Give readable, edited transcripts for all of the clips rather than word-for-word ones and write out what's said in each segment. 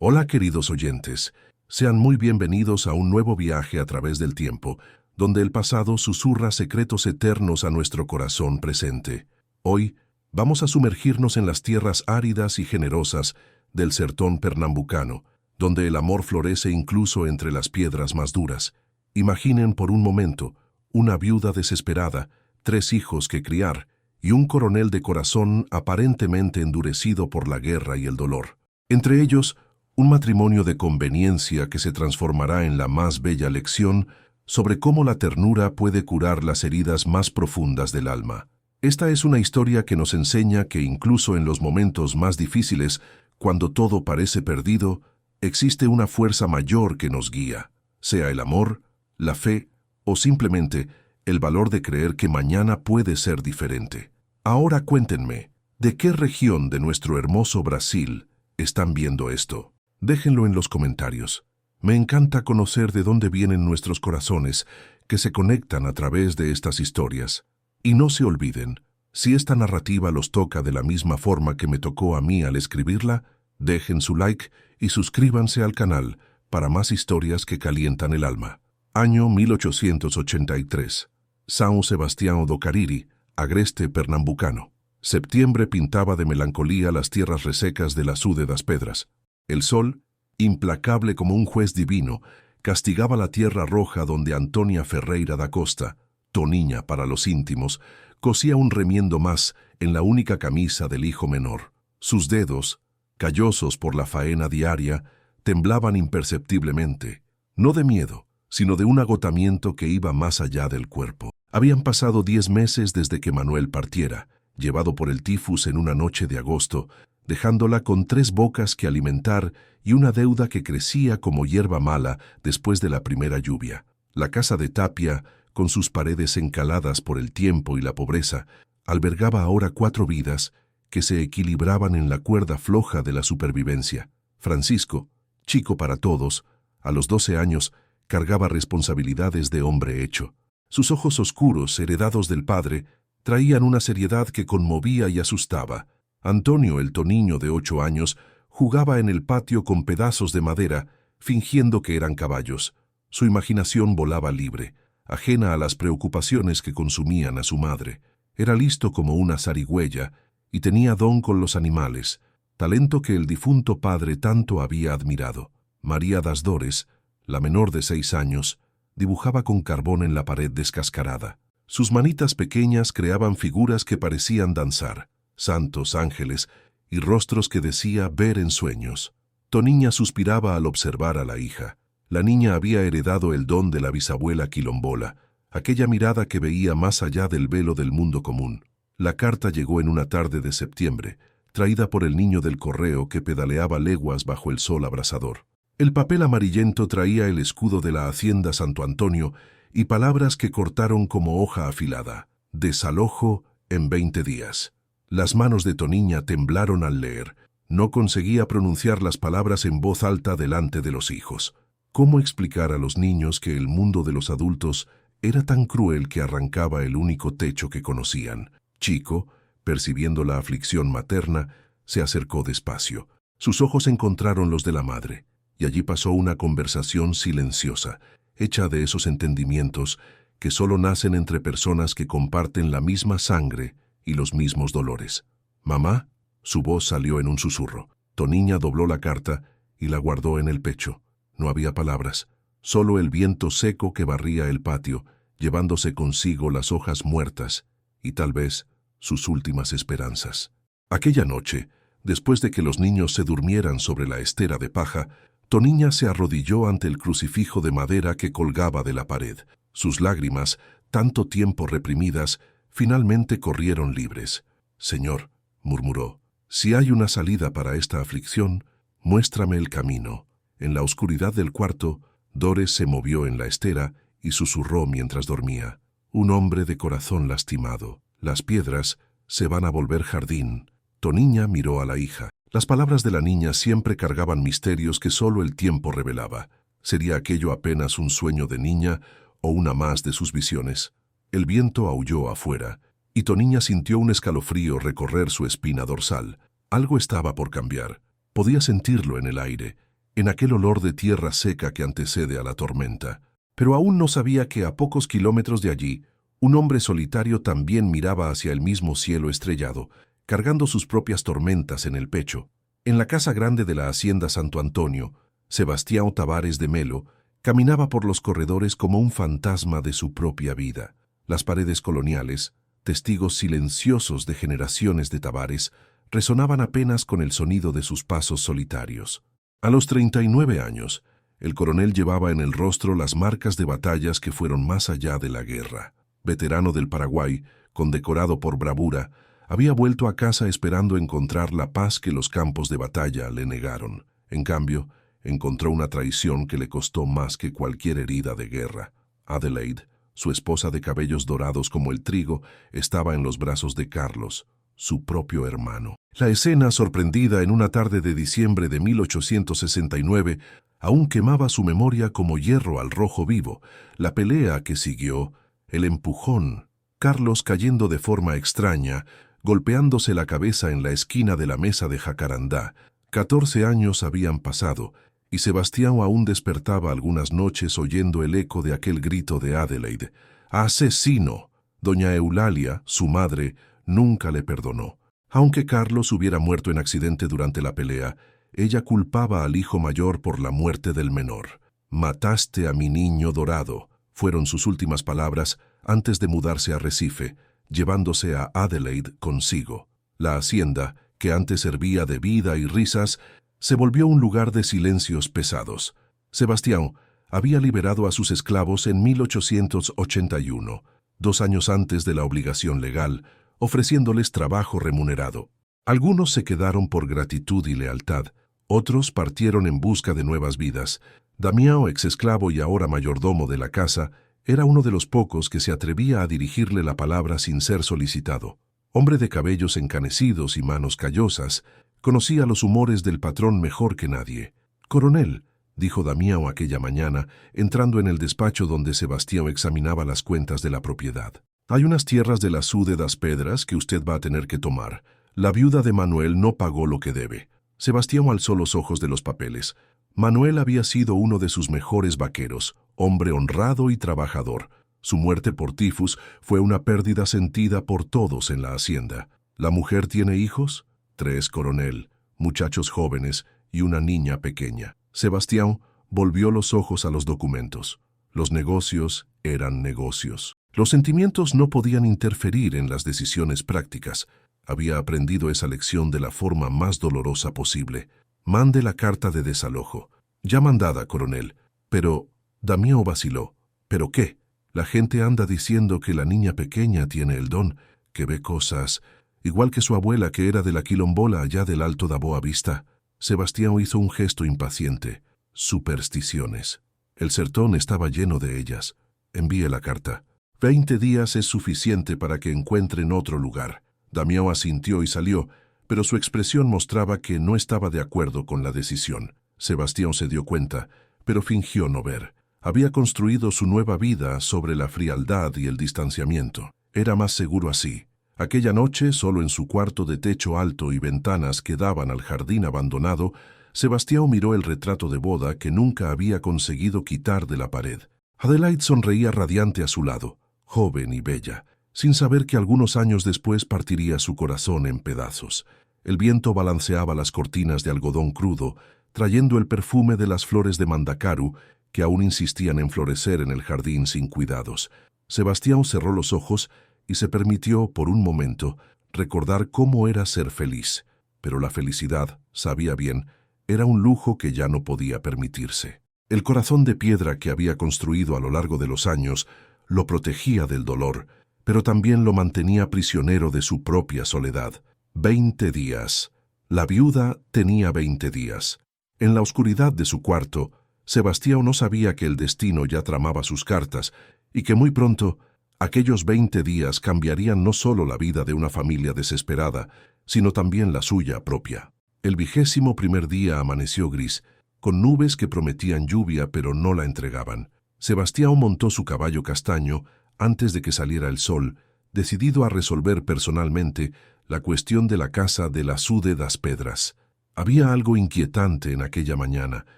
Hola queridos oyentes, sean muy bienvenidos a un nuevo viaje a través del tiempo, donde el pasado susurra secretos eternos a nuestro corazón presente. Hoy vamos a sumergirnos en las tierras áridas y generosas del sertón pernambucano, donde el amor florece incluso entre las piedras más duras. Imaginen por un momento una viuda desesperada, 3 hijos que criar y un coronel de corazón aparentemente endurecido por la guerra y el dolor. Entre ellos, un matrimonio de conveniencia que se transformará en la más bella lección sobre cómo la ternura puede curar las heridas más profundas del alma. Esta es una historia que nos enseña que incluso en los momentos más difíciles, cuando todo parece perdido, existe una fuerza mayor que nos guía, sea el amor, la fe o simplemente el valor de creer que mañana puede ser diferente. Ahora cuéntenme, ¿de qué región de nuestro hermoso Brasil están viendo esto? Déjenlo en los comentarios. Me encanta conocer de dónde vienen nuestros corazones, que se conectan a través de estas historias. Y no se olviden, si esta narrativa los toca de la misma forma que me tocó a mí al escribirla, dejen su like y suscríbanse al canal para más historias que calientan el alma. Año 1883. São Sebastião do Cariri, agreste pernambucano. Septiembre pintaba de melancolía las tierras resecas del Açu das Pedras. El sol, implacable como un juez divino, castigaba la tierra roja donde Antônia Ferreira da Costa, Toninha para los íntimos, cosía un remiendo más en la única camisa del hijo menor. Sus dedos, callosos por la faena diaria, temblaban imperceptiblemente, no de miedo, sino de un agotamiento que iba más allá del cuerpo. Habían pasado 10 meses desde que Manuel partiera, llevado por el tifus en una noche de agosto, dejándola con 3 bocas que alimentar y una deuda que crecía como hierba mala después de la primera lluvia. La casa de tapia, con sus paredes encaladas por el tiempo y la pobreza, albergaba ahora 4 vidas que se equilibraban en la cuerda floja de la supervivencia. Francisco, chico para todos, a los 12 años, cargaba responsabilidades de hombre hecho. Sus ojos oscuros, heredados del padre, traían una seriedad que conmovía y asustaba. Antonio, el Toniño de 8 años, jugaba en el patio con pedazos de madera, fingiendo que eran caballos. Su imaginación volaba libre, ajena a las preocupaciones que consumían a su madre. Era listo como una zarigüeya y tenía don con los animales, talento que el difunto padre tanto había admirado. María das Dores, la menor de 6 años, dibujaba con carbón en la pared descascarada. Sus manitas pequeñas creaban figuras que parecían danzar, santos, ángeles y rostros que decía ver en sueños. Toninha suspiraba al observar a la hija. La niña había heredado el don de la bisabuela quilombola, aquella mirada que veía más allá del velo del mundo común. La carta llegó en una tarde de septiembre, traída por el niño del correo que pedaleaba leguas bajo el sol abrasador. El papel amarillento traía el escudo de la hacienda Santo Antonio y palabras que cortaron como hoja afilada. Desalojo en 20 días. Las manos de Toninha temblaron al leer. No conseguía pronunciar las palabras en voz alta delante de los hijos. ¿Cómo explicar a los niños que el mundo de los adultos era tan cruel que arrancaba el único techo que conocían? Chico, percibiendo la aflicción materna, se acercó despacio. Sus ojos encontraron los de la madre, y allí pasó una conversación silenciosa, hecha de esos entendimientos que solo nacen entre personas que comparten la misma sangre y los mismos dolores. «Mamá», su voz salió en un susurro. Toninha dobló la carta y la guardó en el pecho. No había palabras, solo el viento seco que barría el patio, llevándose consigo las hojas muertas y tal vez sus últimas esperanzas. Aquella noche, después de que los niños se durmieran sobre la estera de paja, Toninha se arrodilló ante el crucifijo de madera que colgaba de la pared. Sus lágrimas, tanto tiempo reprimidas, finalmente corrieron libres. «Señor», murmuró, «si hay una salida para esta aflicción, muéstrame el camino». En la oscuridad del cuarto, Dores se movió en la estera y susurró mientras dormía. «Un hombre de corazón lastimado. Las piedras se van a volver jardín». Toninha miró a la hija. Las palabras de la niña siempre cargaban misterios que solo el tiempo revelaba. ¿Sería aquello apenas un sueño de niña o una más de sus visiones? El viento aulló afuera, y Toninha sintió un escalofrío recorrer su espina dorsal. Algo estaba por cambiar. Podía sentirlo en el aire, en aquel olor de tierra seca que antecede a la tormenta. Pero aún no sabía que a pocos kilómetros de allí, un hombre solitario también miraba hacia el mismo cielo estrellado, cargando sus propias tormentas en el pecho. En la casa grande de la hacienda Santo Antonio, Sebastião Tavares de Melo caminaba por los corredores como un fantasma de su propia vida. Las paredes coloniales, testigos silenciosos de generaciones de Tavares, resonaban apenas con el sonido de sus pasos solitarios. A los 39 años, el coronel llevaba en el rostro las marcas de batallas que fueron más allá de la guerra. Veterano del Paraguay, condecorado por bravura, había vuelto a casa esperando encontrar la paz que los campos de batalla le negaron. En cambio, encontró una traición que le costó más que cualquier herida de guerra. Adelaide, su esposa de cabellos dorados como el trigo, estaba en los brazos de Carlos, su propio hermano. La escena, sorprendida en una tarde de diciembre de 1869, aún quemaba su memoria como hierro al rojo vivo. La pelea que siguió, el empujón, Carlos cayendo de forma extraña, golpeándose la cabeza en la esquina de la mesa de jacarandá. 14 años habían pasado, y Sebastião aún despertaba algunas noches oyendo el eco de aquel grito de Adelaide. ¡Asesino! Doña Eulalia, su madre, nunca le perdonó. Aunque Carlos hubiera muerto en accidente durante la pelea, ella culpaba al hijo mayor por la muerte del menor. «Mataste a mi niño dorado», fueron sus últimas palabras antes de mudarse a Recife, llevándose a Adelaide consigo. La hacienda, que antes servía de vida y risas, se volvió un lugar de silencios pesados. Sebastião había liberado a sus esclavos en 1881, 2 años antes de la obligación legal, ofreciéndoles trabajo remunerado. Algunos se quedaron por gratitud y lealtad, otros partieron en busca de nuevas vidas. Damião, exesclavo y ahora mayordomo de la casa, era uno de los pocos que se atrevía a dirigirle la palabra sin ser solicitado. Hombre de cabellos encanecidos y manos callosas, conocía los humores del patrón mejor que nadie. «Coronel», dijo Damião aquella mañana, entrando en el despacho donde Sebastião examinaba las cuentas de la propiedad. «Hay unas tierras de la Sude das Pedras que usted va a tener que tomar. La viuda de Manuel no pagó lo que debe». Sebastião alzó los ojos de los papeles. Manuel había sido uno de sus mejores vaqueros, hombre honrado y trabajador. Su muerte por tifus fue una pérdida sentida por todos en la hacienda. «¿La mujer tiene hijos?» «3, coronel, muchachos jóvenes y una niña pequeña». Sebastião volvió los ojos a los documentos. Los negocios eran negocios. Los sentimientos no podían interferir en las decisiones prácticas. Había aprendido esa lección de la forma más dolorosa posible. «Mande la carta de desalojo». «Ya mandada, coronel». «Pero...» Damião vaciló. «¿Pero qué? La gente anda diciendo que la niña pequeña tiene el don, que ve cosas, igual que su abuela que era de la quilombola allá del Alto da Boa Vista». Sebastião hizo un gesto impaciente. «Supersticiones. El sertón estaba lleno de ellas. Envíe la carta. 20 días es suficiente para que encuentren otro lugar». Damião asintió y salió, pero su expresión mostraba que no estaba de acuerdo con la decisión. Sebastião se dio cuenta, pero fingió no ver. Había construido su nueva vida sobre la frialdad y el distanciamiento. Era más seguro así. Aquella noche, solo en su cuarto de techo alto y ventanas que daban al jardín abandonado, Sebastião miró el retrato de boda que nunca había conseguido quitar de la pared. Adelaide sonreía radiante a su lado, joven y bella, sin saber que algunos años después partiría su corazón en pedazos. El viento balanceaba las cortinas de algodón crudo, trayendo el perfume de las flores de mandacaru que aún insistían en florecer en el jardín sin cuidados. Sebastião cerró los ojos y se permitió, por un momento, recordar cómo era ser feliz. Pero la felicidad, sabía bien, era un lujo que ya no podía permitirse. El corazón de piedra que había construido a lo largo de los años lo protegía del dolor, pero también lo mantenía prisionero de su propia soledad. 20 días. La viuda tenía 20 días. En la oscuridad de su cuarto, Sebastião no sabía que el destino ya tramaba sus cartas y que muy pronto aquellos 20 días cambiarían no solo la vida de una familia desesperada, sino también la suya propia. El 21º día amaneció gris, con nubes que prometían lluvia pero no la entregaban. Sebastião montó su caballo castaño antes de que saliera el sol, decidido a resolver personalmente la cuestión de la casa de la Sude das Pedras. Había algo inquietante en aquella mañana,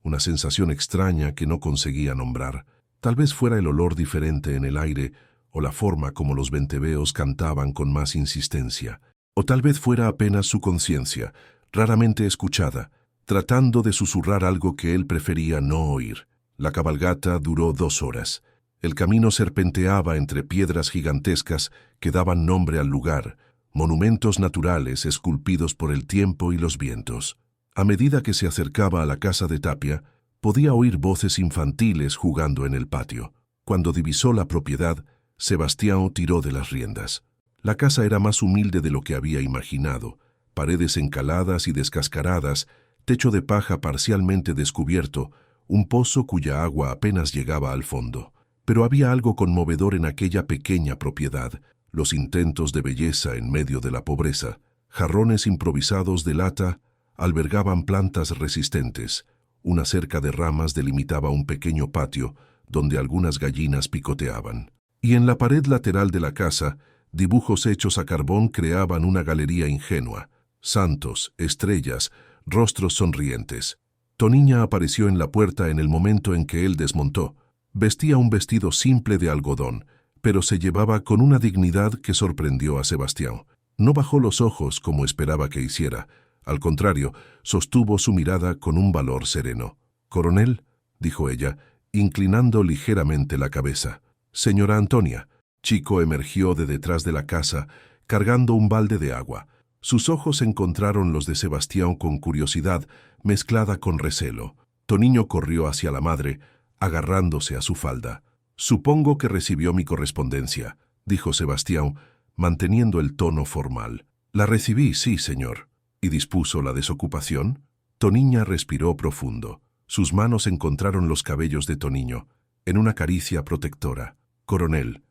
una sensación extraña que no conseguía nombrar. Tal vez fuera el olor diferente en el aire o la forma como los venteveos cantaban con más insistencia. O tal vez fuera apenas su conciencia, raramente escuchada, tratando de susurrar algo que él prefería no oír. La cabalgata duró 2 horas. El camino serpenteaba entre piedras gigantescas que daban nombre al lugar, monumentos naturales esculpidos por el tiempo y los vientos. A medida que se acercaba a la casa de Tapia, podía oír voces infantiles jugando en el patio. Cuando divisó la propiedad, Sebastião tiró de las riendas. La casa era más humilde de lo que había imaginado. Paredes encaladas y descascaradas, techo de paja parcialmente descubierto, un pozo cuya agua apenas llegaba al fondo. Pero había algo conmovedor en aquella pequeña propiedad, los intentos de belleza en medio de la pobreza. Jarrones improvisados de lata albergaban plantas resistentes. Una cerca de ramas delimitaba un pequeño patio donde algunas gallinas picoteaban. Y en la pared lateral de la casa, dibujos hechos a carbón creaban una galería ingenua. Santos, estrellas, rostros sonrientes. Toniña apareció en la puerta en el momento en que él desmontó. Vestía un vestido simple de algodón, pero se llevaba con una dignidad que sorprendió a Sebastião. No bajó los ojos como esperaba que hiciera. Al contrario, sostuvo su mirada con un valor sereno. «Coronel», dijo ella, inclinando ligeramente la cabeza. «Señora Antonia». Chico emergió de detrás de la casa, cargando un balde de agua. Sus ojos encontraron los de Sebastião con curiosidad, mezclada con recelo. Toniño corrió hacia la madre, agarrándose a su falda. «Supongo que recibió mi correspondencia», dijo Sebastião, manteniendo el tono formal. «La recibí, sí, señor». ¿Y dispuso la desocupación? Toniña respiró profundo. Sus manos encontraron los cabellos de Toniño, en una caricia protectora. «Coronel,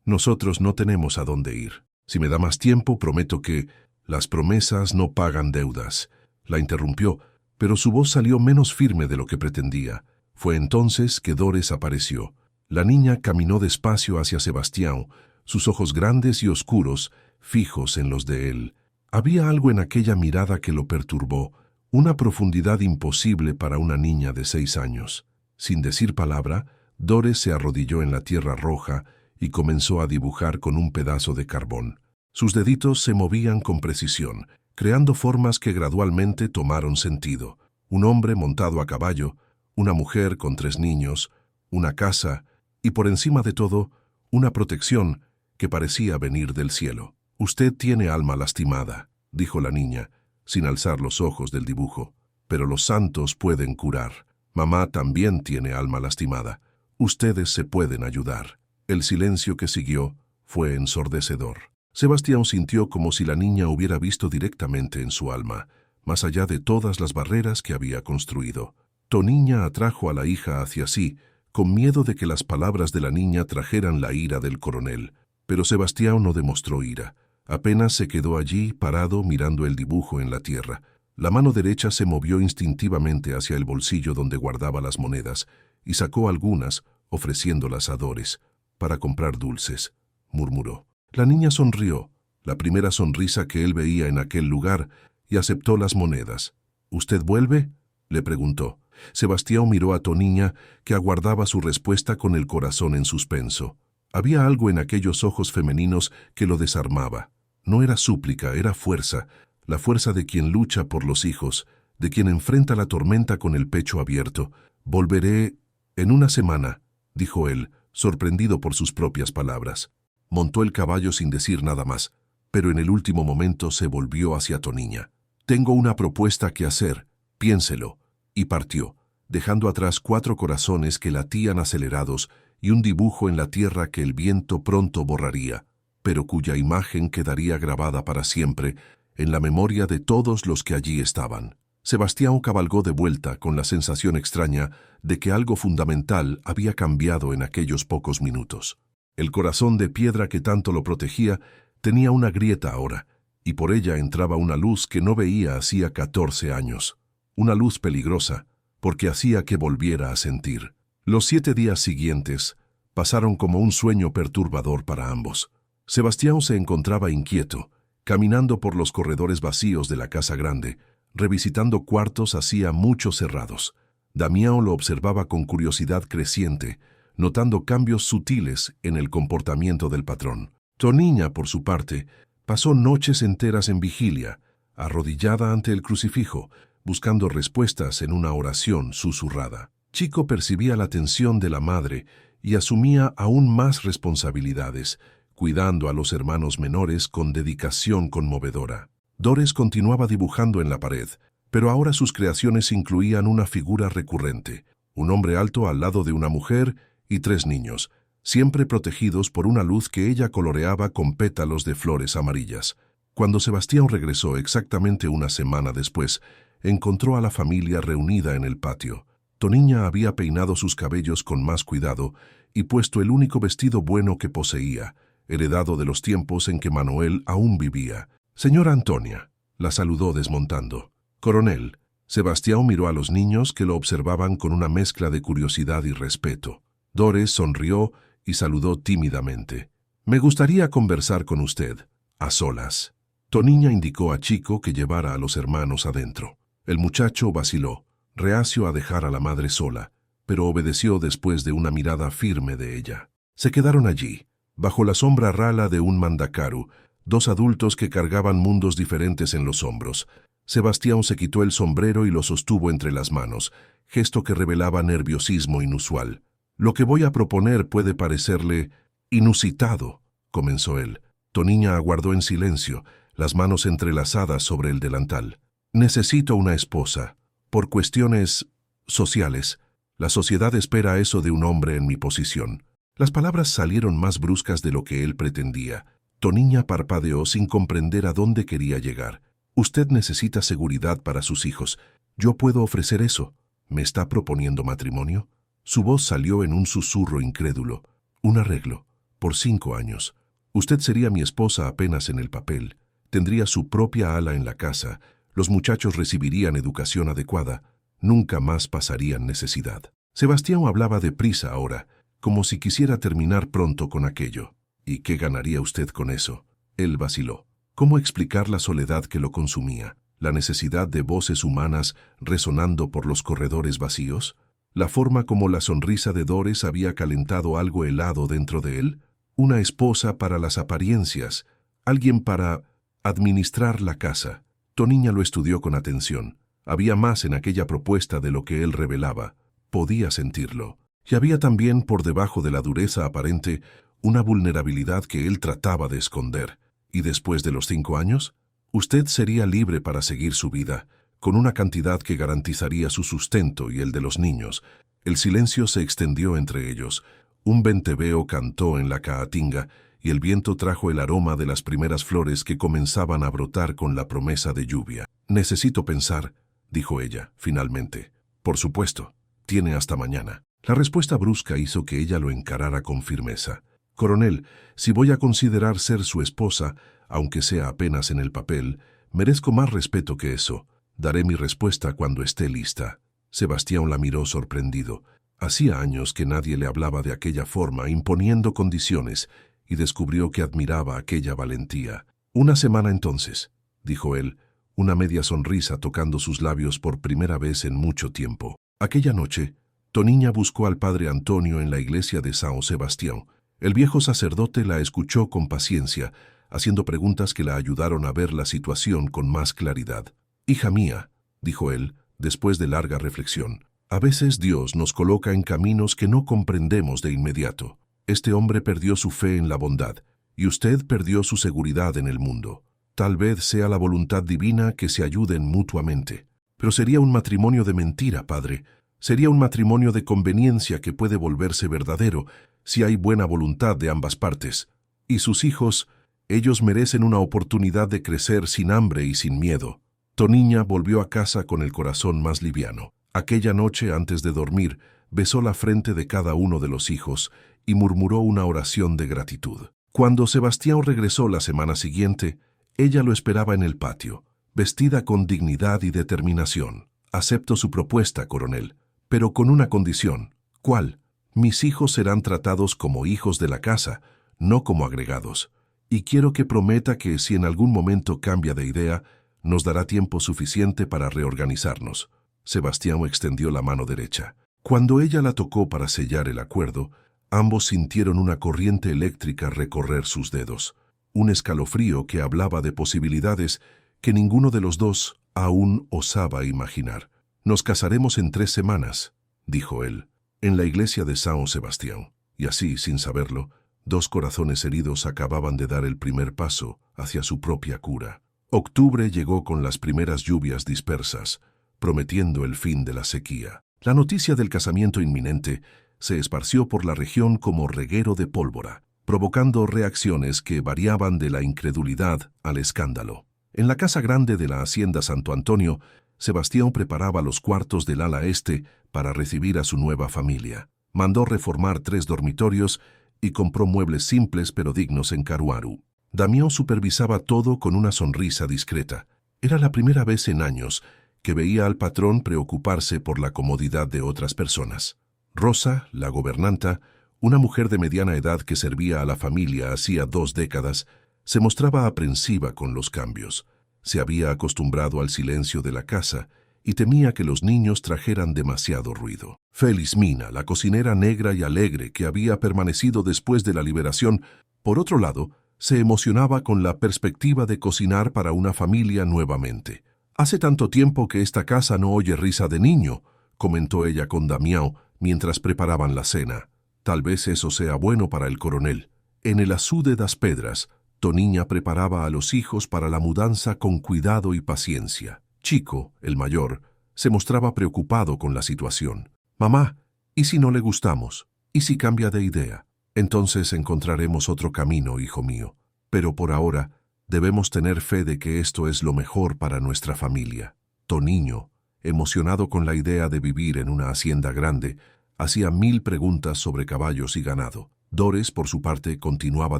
nosotros no tenemos a dónde ir. Si me da más tiempo, prometo que las promesas no pagan deudas». La interrumpió, pero su voz salió menos firme de lo que pretendía. Fue entonces que Dores apareció. La niña caminó despacio hacia Sebastião, sus ojos grandes y oscuros, fijos en los de él. Había algo en aquella mirada que lo perturbó, una profundidad imposible para una niña de 6 años. Sin decir palabra, Dores se arrodilló en la tierra roja y comenzó a dibujar con un pedazo de carbón. Sus deditos se movían con precisión, creando formas que gradualmente tomaron sentido. Un hombre montado a caballo, una mujer con 3 niños, una casa y, por encima de todo, una protección que parecía venir del cielo. «Usted tiene alma lastimada», dijo la niña, sin alzar los ojos del dibujo. «Pero los santos pueden curar. Mamá también tiene alma lastimada. Ustedes se pueden ayudar». El silencio que siguió fue ensordecedor. Sebastião sintió como si la niña hubiera visto directamente en su alma, más allá de todas las barreras que había construido. Toniña atrajo a la hija hacia sí, con miedo de que las palabras de la niña trajeran la ira del coronel. Pero Sebastião no demostró ira. Apenas se quedó allí, parado, mirando el dibujo en la tierra. La mano derecha se movió instintivamente hacia el bolsillo donde guardaba las monedas y sacó algunas, ofreciéndolas a Dores. «Para comprar dulces», murmuró. La niña sonrió, la primera sonrisa que él veía en aquel lugar, y aceptó las monedas. «¿Usted vuelve?», le preguntó. Sebastião miró a Toniña, que aguardaba su respuesta con el corazón en suspenso. Había algo en aquellos ojos femeninos que lo desarmaba. No era súplica, era fuerza, la fuerza de quien lucha por los hijos, de quien enfrenta la tormenta con el pecho abierto. «Volveré en una semana», dijo él, sorprendido por sus propias palabras. Montó el caballo sin decir nada más, pero en el último momento se volvió hacia Toniña. «Tengo una propuesta que hacer, piénselo», y partió, dejando atrás 4 corazones que latían acelerados y un dibujo en la tierra que el viento pronto borraría, pero cuya imagen quedaría grabada para siempre en la memoria de todos los que allí estaban. Sebastião cabalgó de vuelta con la sensación extraña de que algo fundamental había cambiado en aquellos pocos minutos. El corazón de piedra que tanto lo protegía tenía una grieta ahora, y por ella entraba una luz que no veía hacía 14 años. Una luz peligrosa, porque hacía que volviera a sentir. Los 7 días siguientes pasaron como un sueño perturbador para ambos. Sebastião se encontraba inquieto, caminando por los corredores vacíos de la casa grande, revisitando cuartos hacía mucho cerrados. Damián lo observaba con curiosidad creciente, notando cambios sutiles en el comportamiento del patrón. Toniña, por su parte, pasó noches enteras en vigilia, arrodillada ante el crucifijo, buscando respuestas en una oración susurrada. Chico percibía la tensión de la madre y asumía aún más responsabilidades, cuidando a los hermanos menores con dedicación conmovedora. Dores continuaba dibujando en la pared, pero ahora sus creaciones incluían una figura recurrente, un hombre alto al lado de una mujer y 3 niños, siempre protegidos por una luz que ella coloreaba con pétalos de flores amarillas. Cuando Sebastián regresó exactamente una semana después, encontró a la familia reunida en el patio. Toniña había peinado sus cabellos con más cuidado y puesto el único vestido bueno que poseía, heredado de los tiempos en que Manuel aún vivía. «Señora Antonia», la saludó desmontando. «Coronel». Sebastián miró a los niños que lo observaban con una mezcla de curiosidad y respeto. Dores sonrió y saludó tímidamente. «Me gustaría conversar con usted, a solas». Toniña indicó a Chico que llevara a los hermanos adentro. El muchacho vaciló, reacio a dejar a la madre sola, pero obedeció después de una mirada firme de ella. Se quedaron allí, bajo la sombra rala de un mandacaru, 2 adultos que cargaban mundos diferentes en los hombros. Sebastián se quitó el sombrero y lo sostuvo entre las manos, gesto que revelaba nerviosismo inusual. «Lo que voy a proponer puede parecerle inusitado», comenzó él. Toniña aguardó en silencio, las manos entrelazadas sobre el delantal. «Necesito una esposa. Por cuestiones sociales. La sociedad espera eso de un hombre en mi posición». Las palabras salieron más bruscas de lo que él pretendía. Toniña parpadeó sin comprender a dónde quería llegar. «Usted necesita seguridad para sus hijos. Yo puedo ofrecer eso. ¿Me está proponiendo matrimonio?» Su voz salió en un susurro incrédulo. «Un arreglo. Por 5 años. Usted sería mi esposa apenas en el papel. Tendría su propia ala en la casa. Los muchachos recibirían educación adecuada. Nunca más pasarían necesidad». Sebastián hablaba deprisa ahora, como si quisiera terminar pronto con aquello. «¿Y qué ganaría usted con eso?». Él vaciló. ¿Cómo explicar la soledad que lo consumía? ¿La necesidad de voces humanas resonando por los corredores vacíos? ¿La forma como la sonrisa de Dores había calentado algo helado dentro de él? Una esposa para las apariencias, alguien para administrar la casa. Toniña lo estudió con atención. Había más en aquella propuesta de lo que él revelaba. Podía sentirlo. Y había también, por debajo de la dureza aparente, una vulnerabilidad que él trataba de esconder. ¿Y después de los 5 años? Usted sería libre para seguir su vida, con una cantidad que garantizaría su sustento y el de los niños. El silencio se extendió entre ellos. Un venteveo cantó en la caatinga y el viento trajo el aroma de las primeras flores que comenzaban a brotar con la promesa de lluvia. «Necesito pensar», dijo ella, finalmente. «Por supuesto, tiene hasta mañana». La respuesta brusca hizo que ella lo encarara con firmeza. «Coronel, si voy a considerar ser su esposa, aunque sea apenas en el papel, merezco más respeto que eso. Daré mi respuesta cuando esté lista». Sebastián la miró sorprendido. Hacía años que nadie le hablaba de aquella forma, imponiendo condiciones, y descubrió que admiraba aquella valentía. «Una semana entonces», dijo él, una media sonrisa tocando sus labios por primera vez en mucho tiempo. Aquella noche, Toniña buscó al padre Antonio en la iglesia de San Sebastián. El viejo sacerdote la escuchó con paciencia, haciendo preguntas que la ayudaron a ver la situación con más claridad. «Hija mía», dijo él, después de larga reflexión, «a veces Dios nos coloca en caminos que no comprendemos de inmediato. Este hombre perdió su fe en la bondad, y usted perdió su seguridad en el mundo. Tal vez sea la voluntad divina que se ayuden mutuamente. Pero sería un matrimonio de mentira, padre. Sería un matrimonio de conveniencia que puede volverse verdadero si hay buena voluntad de ambas partes. Y sus hijos, ellos merecen una oportunidad de crecer sin hambre y sin miedo». Toniña volvió a casa con el corazón más liviano. Aquella noche, antes de dormir, besó la frente de cada uno de los hijos y murmuró una oración de gratitud. Cuando Sebastián regresó la semana siguiente, ella lo esperaba en el patio, vestida con dignidad y determinación. «Acepto su propuesta, coronel, pero con una condición». «¿Cuál?». «Mis hijos serán tratados como hijos de la casa, no como agregados. Y quiero que prometa que si en algún momento cambia de idea, nos dará tiempo suficiente para reorganizarnos». Sebastián extendió la mano derecha. Cuando ella la tocó para sellar el acuerdo, ambos sintieron una corriente eléctrica recorrer sus dedos, un escalofrío que hablaba de posibilidades que ninguno de los dos aún osaba imaginar. «Nos casaremos en 3 semanas», dijo él, en la iglesia de San Sebastián. Y así, sin saberlo, 2 corazones heridos acababan de dar el primer paso hacia su propia cura. Octubre llegó con las primeras lluvias dispersas, prometiendo el fin de la sequía. La noticia del casamiento inminente se esparció por la región como reguero de pólvora, provocando reacciones que variaban de la incredulidad al escándalo. En la casa grande de la hacienda Santo Antonio, Sebastián preparaba los cuartos del ala este para recibir a su nueva familia. Mandó reformar 3 dormitorios y compró muebles simples pero dignos en Caruaru. Damián supervisaba todo con una sonrisa discreta. Era la primera vez en años que veía al patrón preocuparse por la comodidad de otras personas. Rosa, la gobernanta, una mujer de mediana edad que servía a la familia hacía 2 décadas, se mostraba aprensiva con los cambios. Se había acostumbrado al silencio de la casa y temía que los niños trajeran demasiado ruido. Felizmina, la cocinera negra y alegre que había permanecido después de la liberación, por otro lado, se emocionaba con la perspectiva de cocinar para una familia nuevamente. «Hace tanto tiempo que esta casa no oye risa de niño», comentó ella con Damián mientras preparaban la cena. «Tal vez eso sea bueno para el coronel». En el Azú de das Pedras, Toniña preparaba a los hijos para la mudanza con cuidado y paciencia. Chico, el mayor, se mostraba preocupado con la situación. «Mamá, ¿y si no le gustamos? ¿Y si cambia de idea? Entonces encontraremos otro camino, hijo mío. Pero por ahora, debemos tener fe de que esto es lo mejor para nuestra familia». Toniño, emocionado con la idea de vivir en una hacienda grande, hacía 1000 preguntas sobre caballos y ganado. Dores, por su parte, continuaba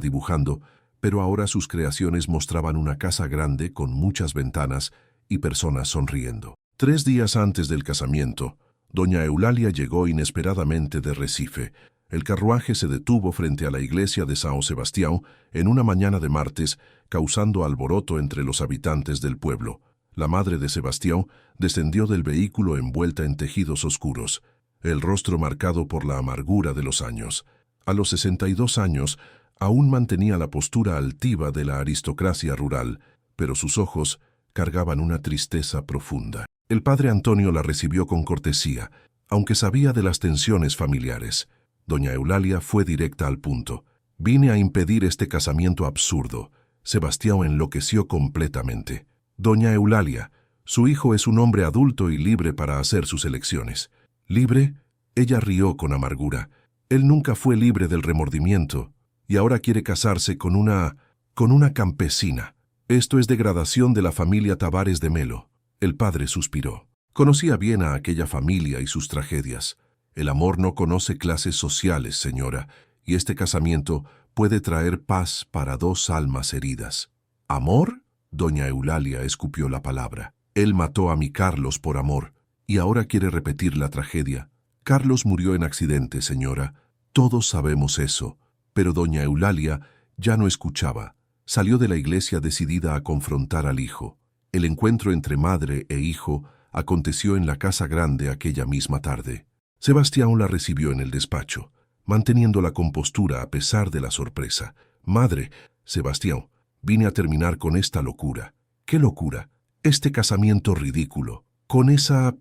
dibujando, pero ahora sus creaciones mostraban una casa grande con muchas ventanas y personas sonriendo. 3 días antes del casamiento, doña Eulalia llegó inesperadamente de Recife. El carruaje se detuvo frente a la iglesia de San Sebastián en una mañana de martes, causando alboroto entre los habitantes del pueblo. La madre de Sebastián descendió del vehículo envuelta en tejidos oscuros, el rostro marcado por la amargura de los años. A los 62 años, aún mantenía la postura altiva de la aristocracia rural, pero sus ojos cargaban una tristeza profunda. El padre Antonio la recibió con cortesía, aunque sabía de las tensiones familiares. Doña Eulalia fue directa al punto. «Vine a impedir este casamiento absurdo». Sebastián enloqueció completamente. «Doña Eulalia, su hijo es un hombre adulto y libre para hacer sus elecciones». «¿Libre?». Ella rió con amargura. «Él nunca fue libre del remordimiento y ahora quiere casarse con una campesina. Esto es degradación de la familia Tavares de Melo». El padre suspiró. Conocía bien a aquella familia y sus tragedias. «El amor no conoce clases sociales, señora, y este casamiento puede traer paz para 2 almas heridas». «¿Amor?». Doña Eulalia escupió la palabra. «Él mató a mi Carlos por amor, y ahora quiere repetir la tragedia». «Carlos murió en accidente, señora. Todos sabemos eso». Pero doña Eulalia ya no escuchaba. Salió de la iglesia decidida a confrontar al hijo. El encuentro entre madre e hijo aconteció en la casa grande aquella misma tarde. Sebastián la recibió en el despacho, manteniendo la compostura a pesar de la sorpresa. «Madre, Sebastián, vine a terminar con esta locura». «¿Qué locura?». «Este casamiento ridículo, con esa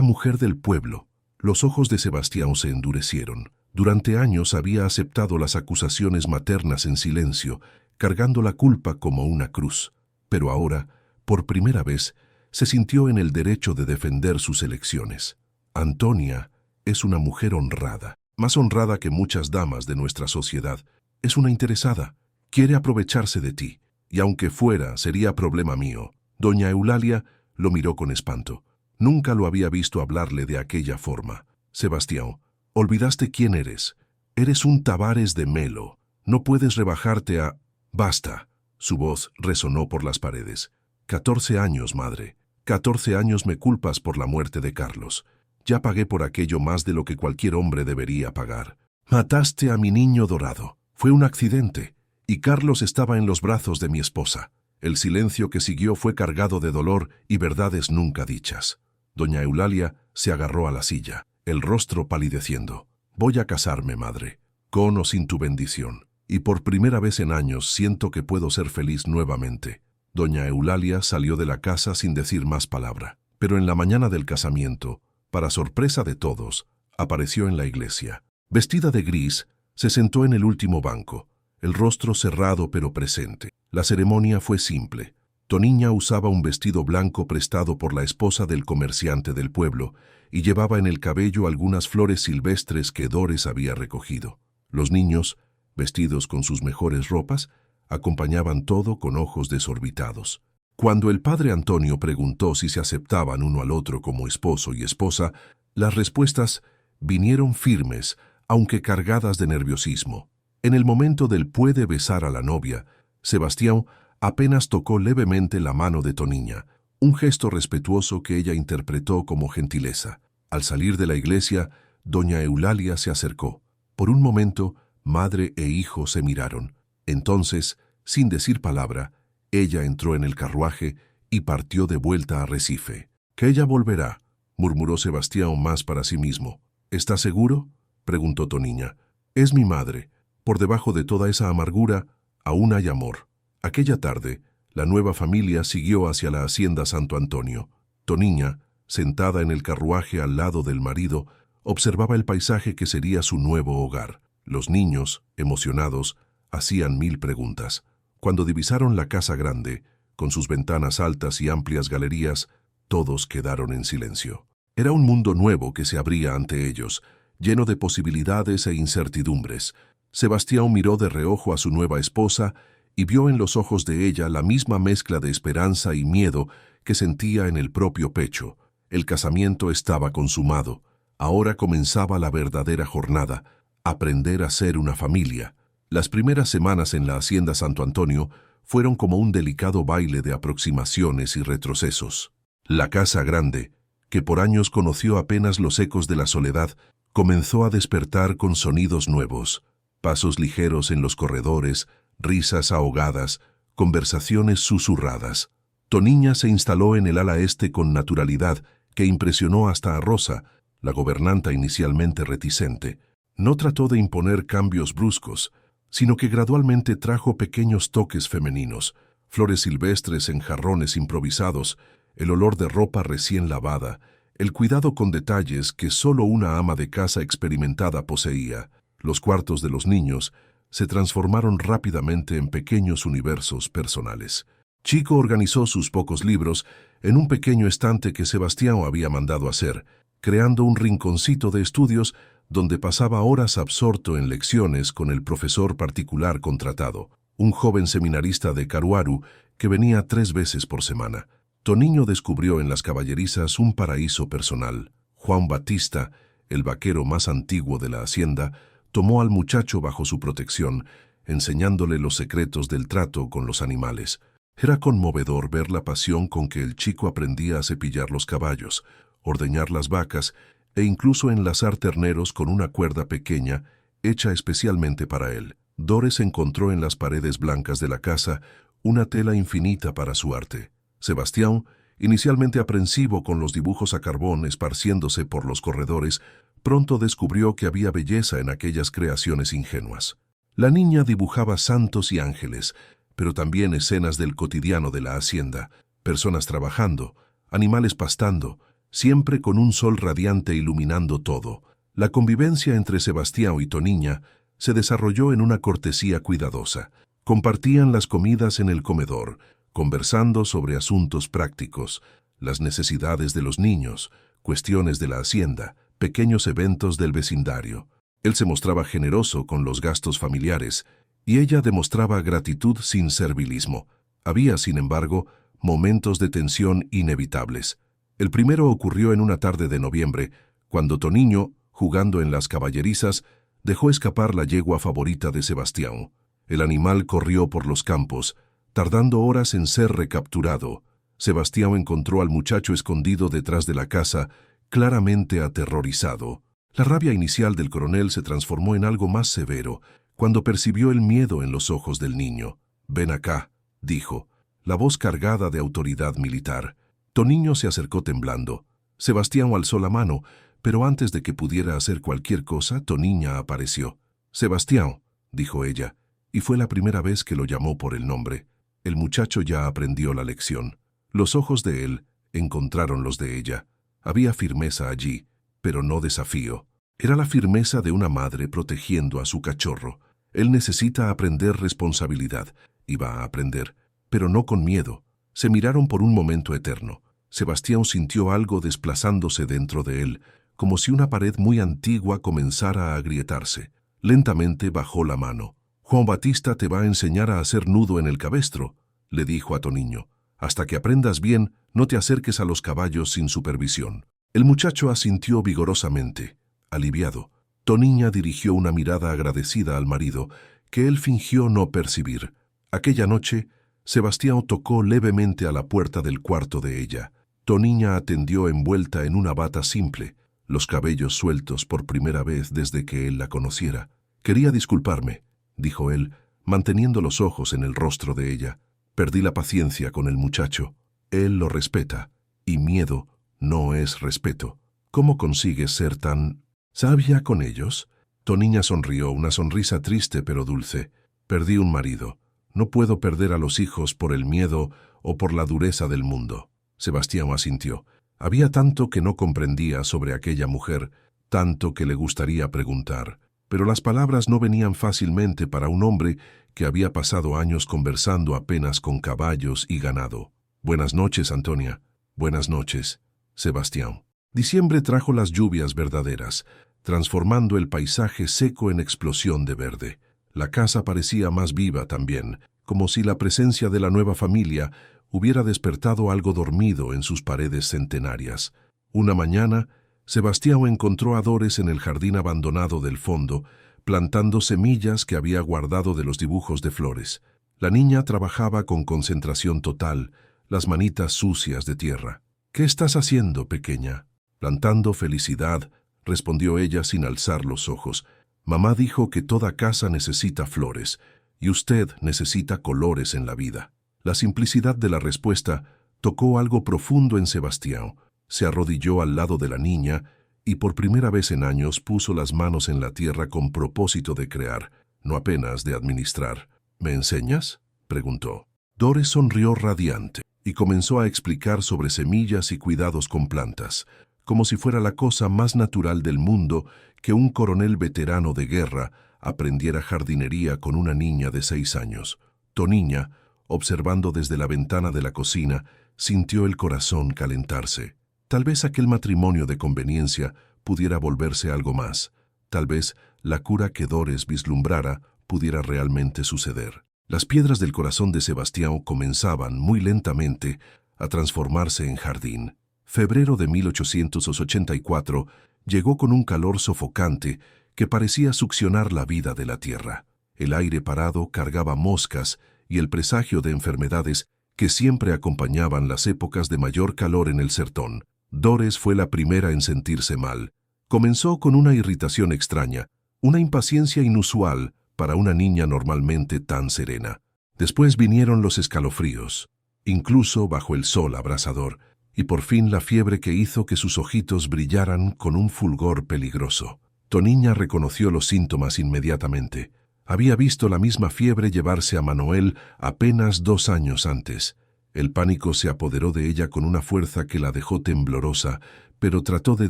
mujer del pueblo». Los ojos de Sebastián se endurecieron. Durante años había aceptado las acusaciones maternas en silencio, cargando la culpa como una cruz. Pero ahora, por primera vez, se sintió en el derecho de defender sus elecciones. «Antonia es una mujer honrada, más honrada que muchas damas de nuestra sociedad. Es una interesada, quiere aprovecharse de ti, y aunque fuera, sería problema mío». Doña Eulalia lo miró con espanto. Nunca lo había visto hablarle de aquella forma. «Sebastián, olvidaste quién eres. Eres un Tavares de Melo. No puedes rebajarte a...». «Basta». Su voz resonó por las paredes. 14 años, madre. 14 años me culpas por la muerte de Carlos. Ya pagué por aquello más de lo que cualquier hombre debería pagar. Mataste a mi niño dorado. Fue un accidente. Y Carlos estaba en los brazos de mi esposa. El silencio que siguió fue cargado de dolor y verdades nunca dichas. Doña Eulalia se agarró a la silla, el rostro palideciendo. «Voy a casarme, madre, con o sin tu bendición. Y por primera vez en años siento que puedo ser feliz nuevamente». Doña Eulalia salió de la casa sin decir más palabra. Pero en la mañana del casamiento, para sorpresa de todos, apareció en la iglesia. Vestida de gris, se sentó en el último banco, el rostro cerrado pero presente. La ceremonia fue simple. Toniña usaba un vestido blanco prestado por la esposa del comerciante del pueblo y llevaba en el cabello algunas flores silvestres que Dores había recogido. Los niños, vestidos con sus mejores ropas, acompañaban todo con ojos desorbitados. Cuando el padre Antonio preguntó si se aceptaban uno al otro como esposo y esposa, las respuestas vinieron firmes, aunque cargadas de nerviosismo. En el momento del puede besar a la novia, Sebastián apenas tocó levemente la mano de Toniña, un gesto respetuoso que ella interpretó como gentileza. Al salir de la iglesia, doña Eulalia se acercó. Por un momento, madre e hijo se miraron. Entonces, sin decir palabra, ella entró en el carruaje y partió de vuelta a Recife. «Que ella volverá», murmuró Sebastián más para sí mismo. «¿Estás seguro?», preguntó Toniña. «Es mi madre. Por debajo de toda esa amargura, aún hay amor». Aquella tarde, la nueva familia siguió hacia la hacienda Santo Antonio. Toniña, sentada en el carruaje al lado del marido, observaba el paisaje que sería su nuevo hogar. Los niños, emocionados, hacían 1000 preguntas. Cuando divisaron la casa grande, con sus ventanas altas y amplias galerías, todos quedaron en silencio. Era un mundo nuevo que se abría ante ellos, lleno de posibilidades e incertidumbres. Sebastián miró de reojo a su nueva esposa y vio en los ojos de ella la misma mezcla de esperanza y miedo que sentía en el propio pecho. El casamiento estaba consumado. Ahora comenzaba la verdadera jornada, aprender a ser una familia. Las primeras semanas en la hacienda Santo Antonio fueron como un delicado baile de aproximaciones y retrocesos. La casa grande, que por años conoció apenas los ecos de la soledad, comenzó a despertar con sonidos nuevos, pasos ligeros en los corredores, risas ahogadas, conversaciones susurradas. Toniña se instaló en el ala este con naturalidad que impresionó hasta a Rosa, la gobernanta inicialmente reticente. No trató de imponer cambios bruscos, sino que gradualmente trajo pequeños toques femeninos, flores silvestres en jarrones improvisados, el olor de ropa recién lavada, el cuidado con detalles que solo una ama de casa experimentada poseía. Los cuartos de los niños se transformaron rápidamente en pequeños universos personales. Chico organizó sus pocos libros en un pequeño estante que Sebastián había mandado hacer, creando un rinconcito de estudios donde pasaba horas absorto en lecciones con el profesor particular contratado, un joven seminarista de Caruaru que venía 3 veces por semana. Toniño descubrió en las caballerizas un paraíso personal. Juan Batista, el vaquero más antiguo de la hacienda, tomó al muchacho bajo su protección, enseñándole los secretos del trato con los animales. Era conmovedor ver la pasión con que el chico aprendía a cepillar los caballos, ordeñar las vacas e incluso enlazar terneros con una cuerda pequeña hecha especialmente para él. Dores encontró en las paredes blancas de la casa una tela infinita para su arte. Sebastián, inicialmente aprensivo con los dibujos a carbón esparciéndose por los corredores, pronto descubrió que había belleza en aquellas creaciones ingenuas. La niña dibujaba santos y ángeles, pero también escenas del cotidiano de la hacienda, personas trabajando, animales pastando, siempre con un sol radiante iluminando todo. La convivencia entre Sebastián y Toniña se desarrolló en una cortesía cuidadosa. Compartían las comidas en el comedor, conversando sobre asuntos prácticos, las necesidades de los niños, cuestiones de la hacienda, pequeños eventos del vecindario. Él se mostraba generoso con los gastos familiares y ella demostraba gratitud sin servilismo. Había, sin embargo, momentos de tensión inevitables. El primero ocurrió en una tarde de noviembre, cuando Toniño, jugando en las caballerizas, dejó escapar la yegua favorita de Sebastián. El animal corrió por los campos, tardando horas en ser recapturado. Sebastián encontró al muchacho escondido detrás de la casa, claramente aterrorizado. La rabia inicial del coronel se transformó en algo más severo cuando percibió el miedo en los ojos del niño. «Ven acá», dijo, la voz cargada de autoridad militar. Toniño se acercó temblando. Sebastián alzó la mano, pero antes de que pudiera hacer cualquier cosa, Toniña apareció. «Sebastián», dijo ella, y fue la primera vez que lo llamó por el nombre. El muchacho ya aprendió la lección. Los ojos de él encontraron los de ella. Había firmeza allí, pero no desafío. Era la firmeza de una madre protegiendo a su cachorro. Él necesita aprender responsabilidad, y va a aprender, pero no con miedo. Se miraron por un momento eterno. Sebastián sintió algo desplazándose dentro de él, como si una pared muy antigua comenzara a agrietarse. Lentamente bajó la mano. «Juan Batista te va a enseñar a hacer nudo en el cabestro», le dijo a Toniño. «Hasta que aprendas bien, no te acerques a los caballos sin supervisión». El muchacho asintió vigorosamente, aliviado. Toniña dirigió una mirada agradecida al marido, que él fingió no percibir. Aquella noche, Sebastián tocó levemente a la puerta del cuarto de ella. Toniña atendió envuelta en una bata simple, los cabellos sueltos por primera vez desde que él la conociera. «Quería disculparme», dijo él, manteniendo los ojos en el rostro de ella. «Perdí la paciencia con el muchacho. Él lo respeta, y miedo no es respeto. ¿Cómo consigues ser tan sabia con ellos?» Toniña sonrió, una sonrisa triste pero dulce. «Perdí un marido. No puedo perder a los hijos por el miedo o por la dureza del mundo». Sebastián asintió. Había tanto que no comprendía sobre aquella mujer, tanto que le gustaría preguntar, pero las palabras no venían fácilmente para un hombre que había pasado años conversando apenas con caballos y ganado. «Buenas noches, Antonia». «Buenas noches, Sebastián». Diciembre trajo las lluvias verdaderas, transformando el paisaje seco en explosión de verde. La casa parecía más viva también, como si la presencia de la nueva familia hubiera despertado algo dormido en sus paredes centenarias. Una mañana, Sebastián encontró a Dores en el jardín abandonado del fondo, plantando semillas que había guardado de los dibujos de flores. La niña trabajaba con concentración total, las manitas sucias de tierra. «¿Qué estás haciendo, pequeña?» «Plantando felicidad», respondió ella sin alzar los ojos. «Mamá dijo que toda casa necesita flores, y usted necesita colores en la vida». La simplicidad de la respuesta tocó algo profundo en Sebastián. Se arrodilló al lado de la niña y por primera vez en años puso las manos en la tierra con propósito de crear, no apenas de administrar. «¿Me enseñas?», preguntó. Dores sonrió radiante y comenzó a explicar sobre semillas y cuidados con plantas, como si fuera la cosa más natural del mundo que un coronel veterano de guerra aprendiera jardinería con una niña de 6 años. Toniña, observando desde la ventana de la cocina, sintió el corazón calentarse. Tal vez aquel matrimonio de conveniencia pudiera volverse algo más. Tal vez la cura que Dores vislumbrara pudiera realmente suceder. Las piedras del corazón de Sebastián comenzaban, muy lentamente, a transformarse en jardín. Febrero de 1884 llegó con un calor sofocante que parecía succionar la vida de la tierra. El aire parado cargaba moscas y el presagio de enfermedades que siempre acompañaban las épocas de mayor calor en el sertón. Dores fue la primera en sentirse mal. Comenzó con una irritación extraña, una impaciencia inusual para una niña normalmente tan serena. Después vinieron los escalofríos, incluso bajo el sol abrasador, y por fin la fiebre que hizo que sus ojitos brillaran con un fulgor peligroso. Toniña reconoció los síntomas inmediatamente. Había visto la misma fiebre llevarse a Manuel apenas 2 años antes. El pánico se apoderó de ella con una fuerza que la dejó temblorosa, pero trató de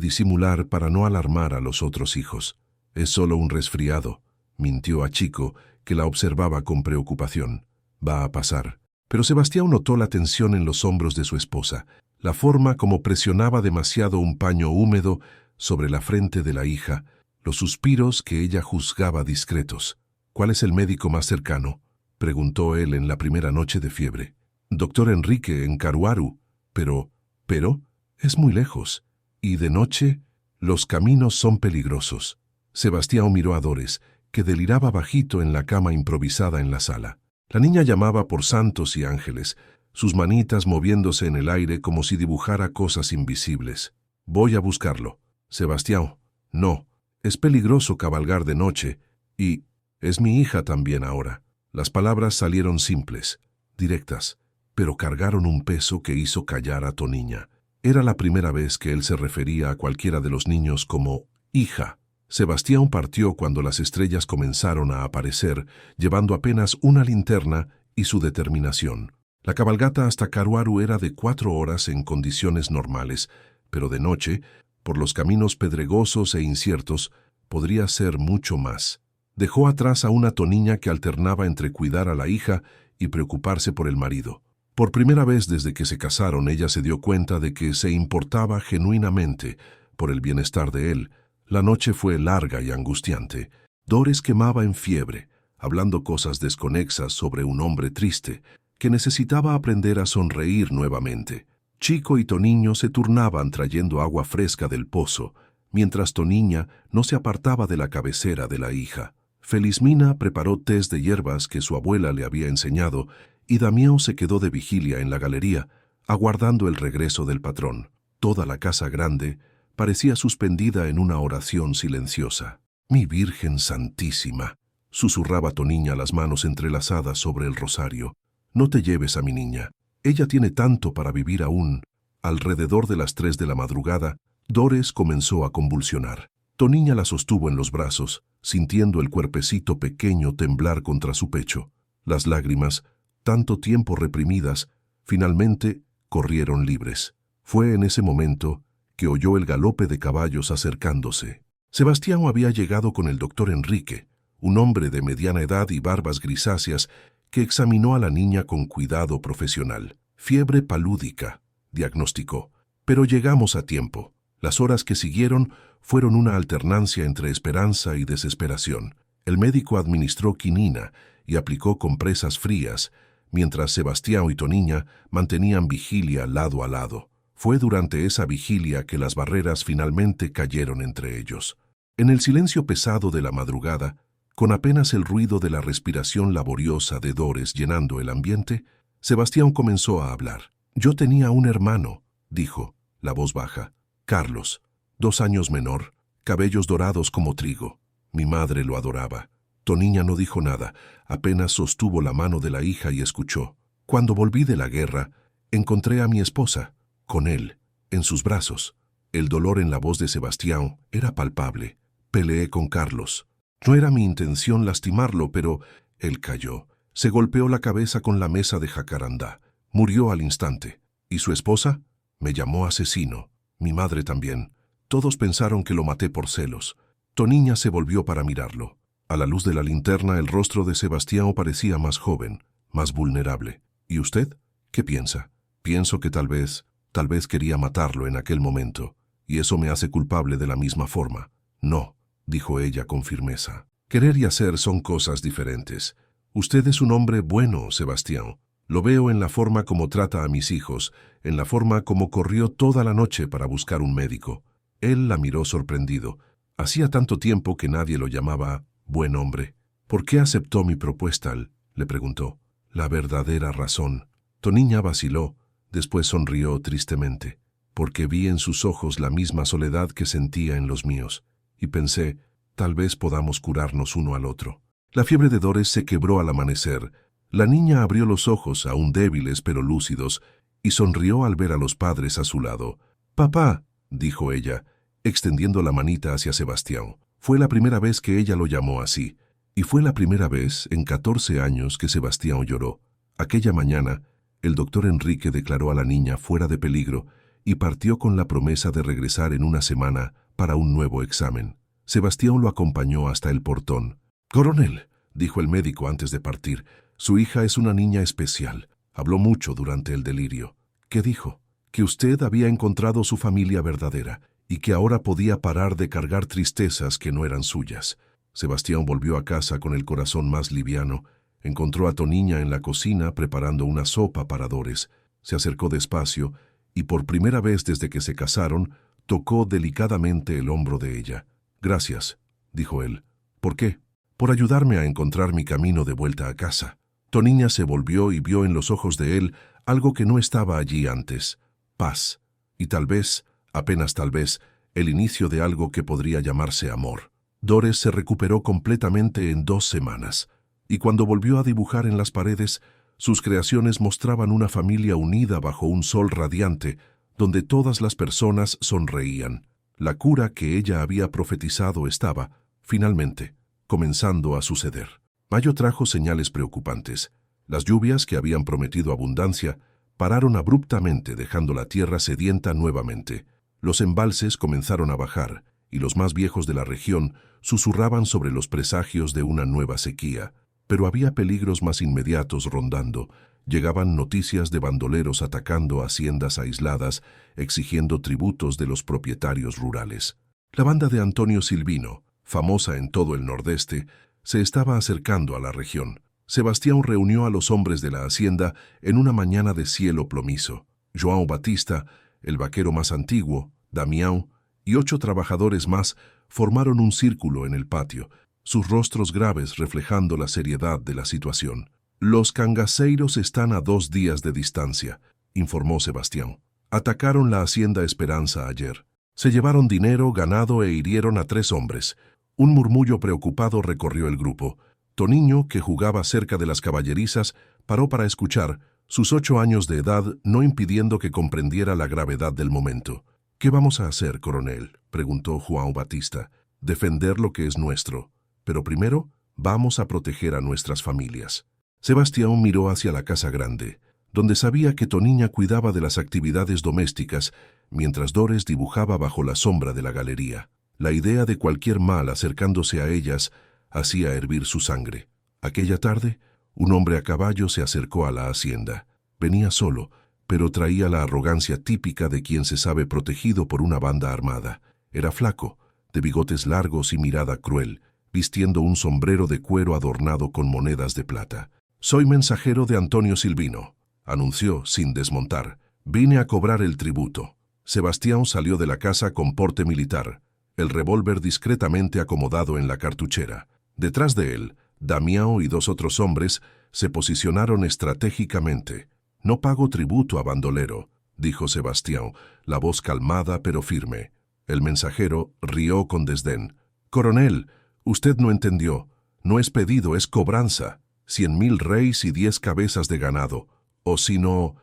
disimular para no alarmar a los otros hijos. «Es solo un resfriado», mintió a Chico, que la observaba con preocupación. «Va a pasar». Pero Sebastián notó la tensión en los hombros de su esposa, la forma como presionaba demasiado un paño húmedo sobre la frente de la hija, los suspiros que ella juzgaba discretos. «¿Cuál es el médico más cercano?», preguntó él en la primera noche de fiebre. «Doctor Enrique, en Caruaru». «Pero, es muy lejos. Y de noche, los caminos son peligrosos». Sebastián miró a Dores, que deliraba bajito en la cama improvisada en la sala. La niña llamaba por santos y ángeles, sus manitas moviéndose en el aire como si dibujara cosas invisibles. «Voy a buscarlo». «Sebastián, no, es peligroso cabalgar de noche, y es mi hija también ahora». Las palabras salieron simples, directas, pero cargaron un peso que hizo callar a Toniña. Era la primera vez que él se refería a cualquiera de los niños como hija. Sebastián partió cuando las estrellas comenzaron a aparecer, llevando apenas una linterna y su determinación. La cabalgata hasta Caruaru era de 4 horas en condiciones normales, pero de noche, por los caminos pedregosos e inciertos, podría ser mucho más. Dejó atrás a una Toniña que alternaba entre cuidar a la hija y preocuparse por el marido. Por primera vez desde que se casaron, ella se dio cuenta de que se importaba genuinamente por el bienestar de él. La noche fue larga y angustiante. Dores quemaba en fiebre, hablando cosas desconexas sobre un hombre triste, que necesitaba aprender a sonreír nuevamente. Chico y Toniño se turnaban trayendo agua fresca del pozo, mientras Toniña no se apartaba de la cabecera de la hija. Felizmina preparó tés de hierbas que su abuela le había enseñado, y Damián se quedó de vigilia en la galería, aguardando el regreso del patrón. Toda la casa grande parecía suspendida en una oración silenciosa. «Mi Virgen Santísima», susurraba Toniña, las manos entrelazadas sobre el rosario. «No te lleves a mi niña. Ella tiene tanto para vivir aún». Alrededor de las 3 de la madrugada, Dores comenzó a convulsionar. Toniña la sostuvo en los brazos, sintiendo el cuerpecito pequeño temblar contra su pecho. Las lágrimas, tanto tiempo reprimidas, finalmente corrieron libres. Fue en ese momento que oyó el galope de caballos acercándose. Sebastián había llegado con el doctor Enrique, un hombre de mediana edad y barbas grisáceas que examinó a la niña con cuidado profesional. «Fiebre palúdica», diagnosticó, «pero llegamos a tiempo». Las horas que siguieron fueron una alternancia entre esperanza y desesperación. El médico administró quinina y aplicó compresas frías, mientras Sebastián y Toniña mantenían vigilia lado a lado. Fue durante esa vigilia que las barreras finalmente cayeron entre ellos. En el silencio pesado de la madrugada, con apenas el ruido de la respiración laboriosa de Dores llenando el ambiente, Sebastián comenzó a hablar. «Yo tenía un hermano», dijo, la voz baja. «Carlos, 2 años menor, cabellos dorados como trigo. Mi madre lo adoraba». Toniña no dijo nada, apenas sostuvo la mano de la hija y escuchó. «Cuando volví de la guerra, encontré a mi esposa, con él, en sus brazos». El dolor en la voz de Sebastián era palpable. «Peleé con Carlos. No era mi intención lastimarlo, pero él cayó. Se golpeó la cabeza con la mesa de jacarandá. Murió al instante. ¿Y su esposa? Me llamó asesino. Mi madre también. Todos pensaron que lo maté por celos». Toniña se volvió para mirarlo. A la luz de la linterna, el rostro de Sebastián parecía más joven, más vulnerable. «¿Y usted? ¿Qué piensa?» «Pienso que tal vez quería matarlo en aquel momento, y eso me hace culpable de la misma forma». «No», dijo ella con firmeza. «Querer y hacer son cosas diferentes. Usted es un hombre bueno, Sebastián. Lo veo en la forma como trata a mis hijos, en la forma como corrió toda la noche para buscar un médico». Él la miró sorprendido. Hacía tanto tiempo que nadie lo llamaba buen hombre. «¿Por qué aceptó mi propuesta?», le preguntó. «La verdadera razón». Toniña vaciló, después sonrió tristemente. «Porque vi en sus ojos la misma soledad que sentía en los míos, y pensé, tal vez podamos curarnos uno al otro». La fiebre de Dores se quebró al amanecer. La niña abrió los ojos, aún débiles pero lúcidos, y sonrió al ver a los padres a su lado. «Papá», dijo ella, extendiendo la manita hacia Sebastián. Fue la primera vez que ella lo llamó así, y fue la primera vez en 14 años que Sebastián lloró. Aquella mañana, el doctor Enrique declaró a la niña fuera de peligro y partió con la promesa de regresar en una semana para un nuevo examen. Sebastián lo acompañó hasta el portón. «Coronel», dijo el médico antes de partir, «su hija es una niña especial. Habló mucho durante el delirio». «¿Qué dijo?» «Que usted había encontrado su familia verdadera y que ahora podía parar de cargar tristezas que no eran suyas». Sebastián volvió a casa con el corazón más liviano. Encontró a Toniña en la cocina preparando una sopa para Dores. Se acercó despacio y por primera vez desde que se casaron, tocó delicadamente el hombro de ella. «Gracias», dijo él. «¿Por qué?» «Por ayudarme a encontrar mi camino de vuelta a casa». Toniña se volvió y vio en los ojos de él algo que no estaba allí antes: paz, y tal vez, apenas tal vez, el inicio de algo que podría llamarse amor. Dores se recuperó completamente en 2 semanas, y cuando volvió a dibujar en las paredes, sus creaciones mostraban una familia unida bajo un sol radiante, donde todas las personas sonreían. La cura que ella había profetizado estaba, finalmente, comenzando a suceder. Mayo trajo señales preocupantes. Las lluvias que habían prometido abundancia pararon abruptamente, dejando la tierra sedienta nuevamente. Los embalses comenzaron a bajar, y los más viejos de la región susurraban sobre los presagios de una nueva sequía. Pero había peligros más inmediatos rondando. Llegaban noticias de bandoleros atacando haciendas aisladas, exigiendo tributos de los propietarios rurales. La banda de Antonio Silvino, famosa en todo el nordeste, se estaba acercando a la región. Sebastián reunió a los hombres de la hacienda en una mañana de cielo plomizo. João Batista, el vaquero más antiguo, Damião y 8 trabajadores más formaron un círculo en el patio, sus rostros graves reflejando la seriedad de la situación. «Los cangaceiros están a 2 días de distancia», informó Sebastián. «Atacaron la hacienda Esperanza ayer. Se llevaron dinero, ganado e hirieron a 3 hombres». Un murmullo preocupado recorrió el grupo. Toniño, que jugaba cerca de las caballerizas, paró para escuchar, sus 8 años de edad no impidiendo que comprendiera la gravedad del momento. «¿Qué vamos a hacer, coronel?», preguntó João Batista. «Defender lo que es nuestro. Pero primero, vamos a proteger a nuestras familias». Sebastián miró hacia la casa grande, donde sabía que Toniña cuidaba de las actividades domésticas, mientras Dores dibujaba bajo la sombra de la galería. La idea de cualquier mal acercándose a ellas hacía hervir su sangre. Aquella tarde, un hombre a caballo se acercó a la hacienda. Venía solo, pero traía la arrogancia típica de quien se sabe protegido por una banda armada. Era flaco, de bigotes largos y mirada cruel, vistiendo un sombrero de cuero adornado con monedas de plata. «Soy mensajero de Antonio Silvino», anunció sin desmontar. «Vine a cobrar el tributo». Sebastián salió de la casa con porte militar, el revólver discretamente acomodado en la cartuchera. Detrás de él, Damião y 2 otros hombres se posicionaron estratégicamente. «No pago tributo a bandolero», dijo Sebastián, la voz calmada pero firme. El mensajero rió con desdén. «Coronel, usted no entendió. No es pedido, es cobranza. 100.000 reis y 10 cabezas de ganado. ¿O si no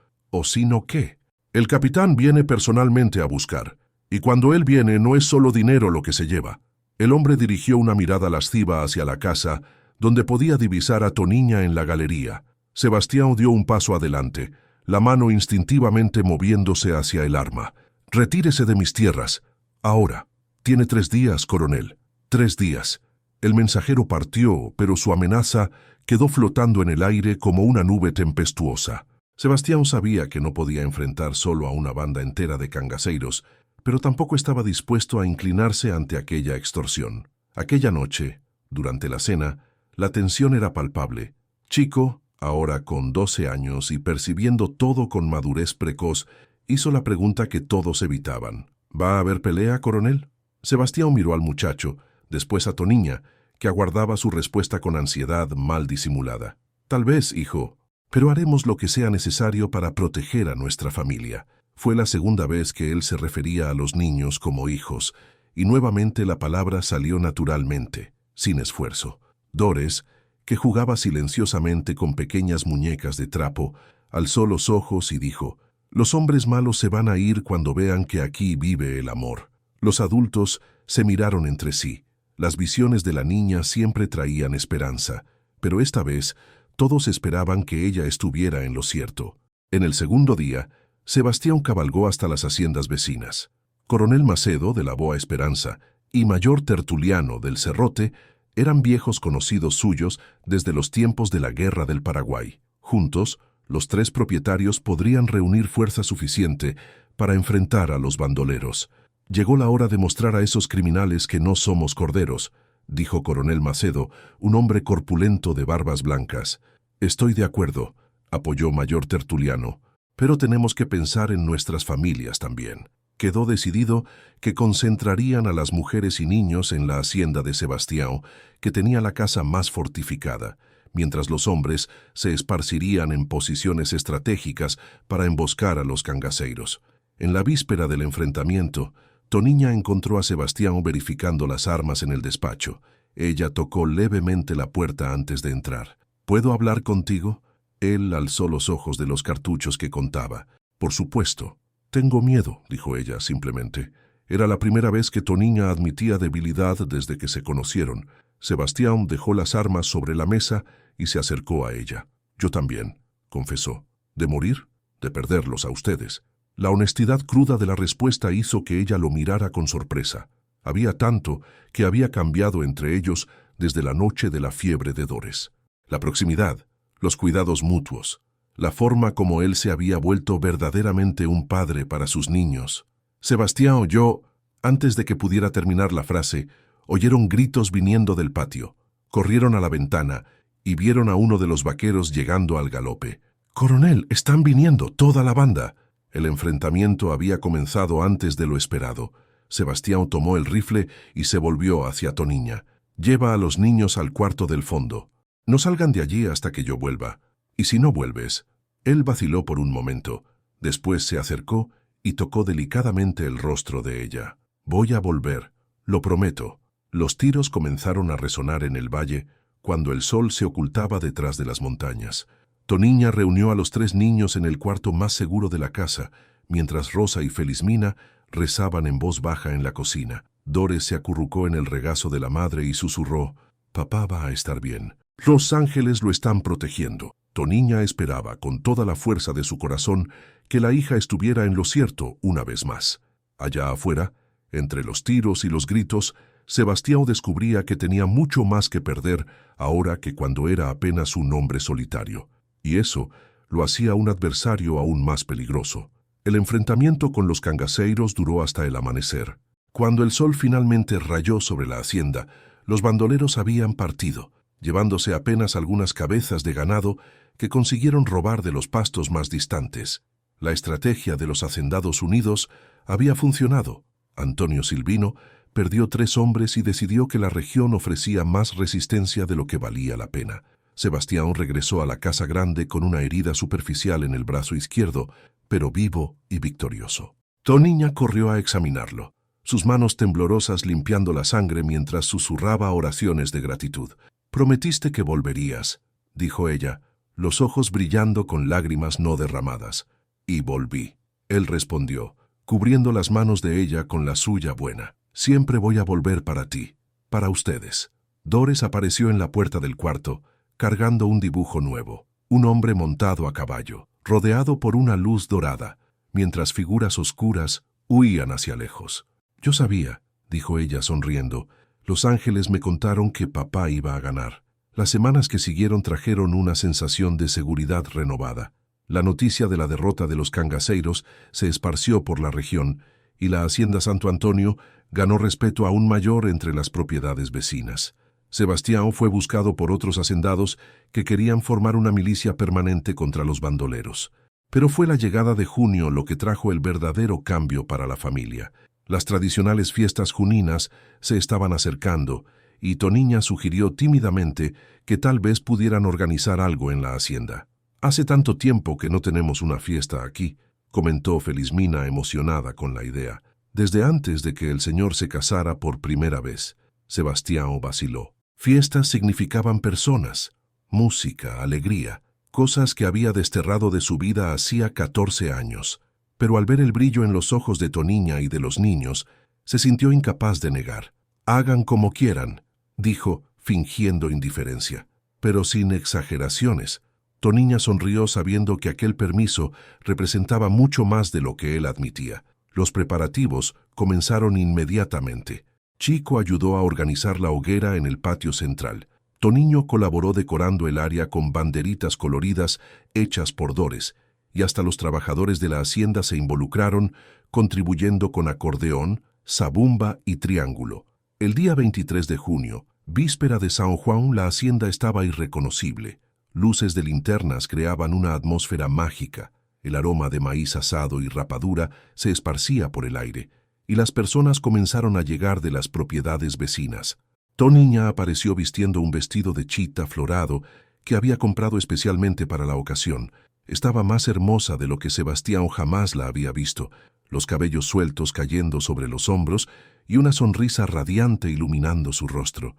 qué? El capitán viene personalmente a buscar. Y cuando él viene no es solo dinero lo que se lleva». El hombre dirigió una mirada lasciva hacia la casa, donde podía divisar a Toniña en la galería. Sebastián dio un paso adelante, la mano instintivamente moviéndose hacia el arma. «Retírese de mis tierras. Ahora. Tiene 3 días, coronel. 3 días». El mensajero partió, pero su amenaza quedó flotando en el aire como una nube tempestuosa. Sebastián sabía que no podía enfrentar solo a una banda entera de cangaceiros, pero tampoco estaba dispuesto a inclinarse ante aquella extorsión. Aquella noche, durante la cena, la tensión era palpable. Chico, ahora con 12 años y percibiendo todo con madurez precoz, hizo la pregunta que todos evitaban. «¿Va a haber pelea, coronel?» Sebastián miró al muchacho, después a Toniña, que aguardaba su respuesta con ansiedad mal disimulada. «Tal vez, hijo, pero haremos lo que sea necesario para proteger a nuestra familia». Fue la segunda vez que él se refería a los niños como hijos, y nuevamente la palabra salió naturalmente, sin esfuerzo. Dores, que jugaba silenciosamente con pequeñas muñecas de trapo, alzó los ojos y dijo: «Los hombres malos se van a ir cuando vean que aquí vive el amor». Los adultos se miraron entre sí. Las visiones de la niña siempre traían esperanza, pero esta vez todos esperaban que ella estuviera en lo cierto. En el segundo día, Sebastián cabalgó hasta las haciendas vecinas. Coronel Macedo, de la Boa Esperanza, y Mayor Tertuliano, del Cerrote, eran viejos conocidos suyos desde los tiempos de la Guerra del Paraguay. Juntos, los 3 propietarios podrían reunir fuerza suficiente para enfrentar a los bandoleros. «Llegó la hora de mostrar a esos criminales que no somos corderos», dijo Coronel Macedo, un hombre corpulento de barbas blancas. «Estoy de acuerdo», apoyó Mayor Tertuliano. «Pero tenemos que pensar en nuestras familias también». Quedó decidido que concentrarían a las mujeres y niños en la hacienda de Sebastián, que tenía la casa más fortificada, mientras los hombres se esparcirían en posiciones estratégicas para emboscar a los cangaceiros. En la víspera del enfrentamiento, Toniña encontró a Sebastián verificando las armas en el despacho. Ella tocó levemente la puerta antes de entrar. «¿Puedo hablar contigo?» Él alzó los ojos de los cartuchos que contaba. «Por supuesto». Tengo miedo, dijo ella simplemente. Era la primera vez que Toniña admitía debilidad desde que se conocieron. Sebastián dejó las armas sobre la mesa y se acercó a ella. Yo también, confesó. ¿De morir? De perderlos a ustedes. La honestidad cruda de la respuesta hizo que ella lo mirara con sorpresa. Había tanto que había cambiado entre ellos desde la noche de la fiebre de Dores. La proximidad, los cuidados mutuos, la forma como él se había vuelto verdaderamente un padre para sus niños. Sebastián oyó, antes de que pudiera terminar la frase, oyeron gritos viniendo del patio. Corrieron a la ventana y vieron a uno de los vaqueros llegando al galope. «Coronel, están viniendo, toda la banda». El enfrentamiento había comenzado antes de lo esperado. Sebastián tomó el rifle y se volvió hacia Toniña. «Lleva a los niños al cuarto del fondo. No salgan de allí hasta que yo vuelva. Y si no vuelves». Él vaciló por un momento. Después se acercó y tocó delicadamente el rostro de ella. «Voy a volver, lo prometo». Los tiros comenzaron a resonar en el valle cuando el sol se ocultaba detrás de las montañas. Toniña reunió a los 3 niños en el cuarto más seguro de la casa, mientras Rosa y Felizmina rezaban en voz baja en la cocina. Dores se acurrucó en el regazo de la madre y susurró: «Papá va a estar bien. Los ángeles lo están protegiendo». Toniña esperaba con toda la fuerza de su corazón que la hija estuviera en lo cierto una vez más. Allá afuera, entre los tiros y los gritos, Sebastián descubría que tenía mucho más que perder ahora que cuando era apenas un hombre solitario. Y eso lo hacía un adversario aún más peligroso. El enfrentamiento con los cangaceiros duró hasta el amanecer. Cuando el sol finalmente rayó sobre la hacienda, los bandoleros habían partido, llevándose apenas algunas cabezas de ganado que consiguieron robar de los pastos más distantes. La estrategia de los hacendados unidos había funcionado. Antonio Silvino perdió 3 hombres y decidió que la región ofrecía más resistencia de lo que valía la pena. Sebastián regresó a la casa grande con una herida superficial en el brazo izquierdo, pero vivo y victorioso. Toniña corrió a examinarlo, sus manos temblorosas limpiando la sangre mientras susurraba oraciones de gratitud. «Prometiste que volverías», dijo ella, los ojos brillando con lágrimas no derramadas. «Y volví», él respondió, cubriendo las manos de ella con la suya buena. «Siempre voy a volver para ti, para ustedes». Dores apareció en la puerta del cuarto, cargando un dibujo nuevo, un hombre montado a caballo, rodeado por una luz dorada, mientras figuras oscuras huían hacia lejos. «Yo sabía», dijo ella sonriendo, «los ángeles me contaron que papá iba a ganar». Las semanas que siguieron trajeron una sensación de seguridad renovada. La noticia de la derrota de los cangaceiros se esparció por la región y la hacienda Santo Antonio ganó respeto aún mayor entre las propiedades vecinas. Sebastián fue buscado por otros hacendados que querían formar una milicia permanente contra los bandoleros. Pero fue la llegada de junio lo que trajo el verdadero cambio para la familia. Las tradicionales fiestas juninas se estaban acercando y Toniña sugirió tímidamente que tal vez pudieran organizar algo en la hacienda. «Hace tanto tiempo que no tenemos una fiesta aquí», comentó Felizmina emocionada con la idea. «Desde antes de que el señor se casara por primera vez». Sebastián vaciló. Fiestas significaban personas, música, alegría, cosas que había desterrado de su vida hacía 14 años. Pero al ver el brillo en los ojos de Toniña y de los niños, se sintió incapaz de negar. «Hagan como quieran», dijo, fingiendo indiferencia, pero sin exageraciones. Toniña sonrió sabiendo que aquel permiso representaba mucho más de lo que él admitía. Los preparativos comenzaron inmediatamente. Chico ayudó a organizar la hoguera en el patio central. Toniño colaboró decorando el área con banderitas coloridas hechas por Dores, y hasta los trabajadores de la hacienda se involucraron, contribuyendo con acordeón, zabumba y triángulo. El día 23 de junio, víspera de San Juan, la hacienda estaba irreconocible. Luces de linternas creaban una atmósfera mágica. El aroma de maíz asado y rapadura se esparcía por el aire, y las personas comenzaron a llegar de las propiedades vecinas. Toniña apareció vistiendo un vestido de chita florado que había comprado especialmente para la ocasión. Estaba más hermosa de lo que Sebastián jamás la había visto, los cabellos sueltos cayendo sobre los hombros y una sonrisa radiante iluminando su rostro.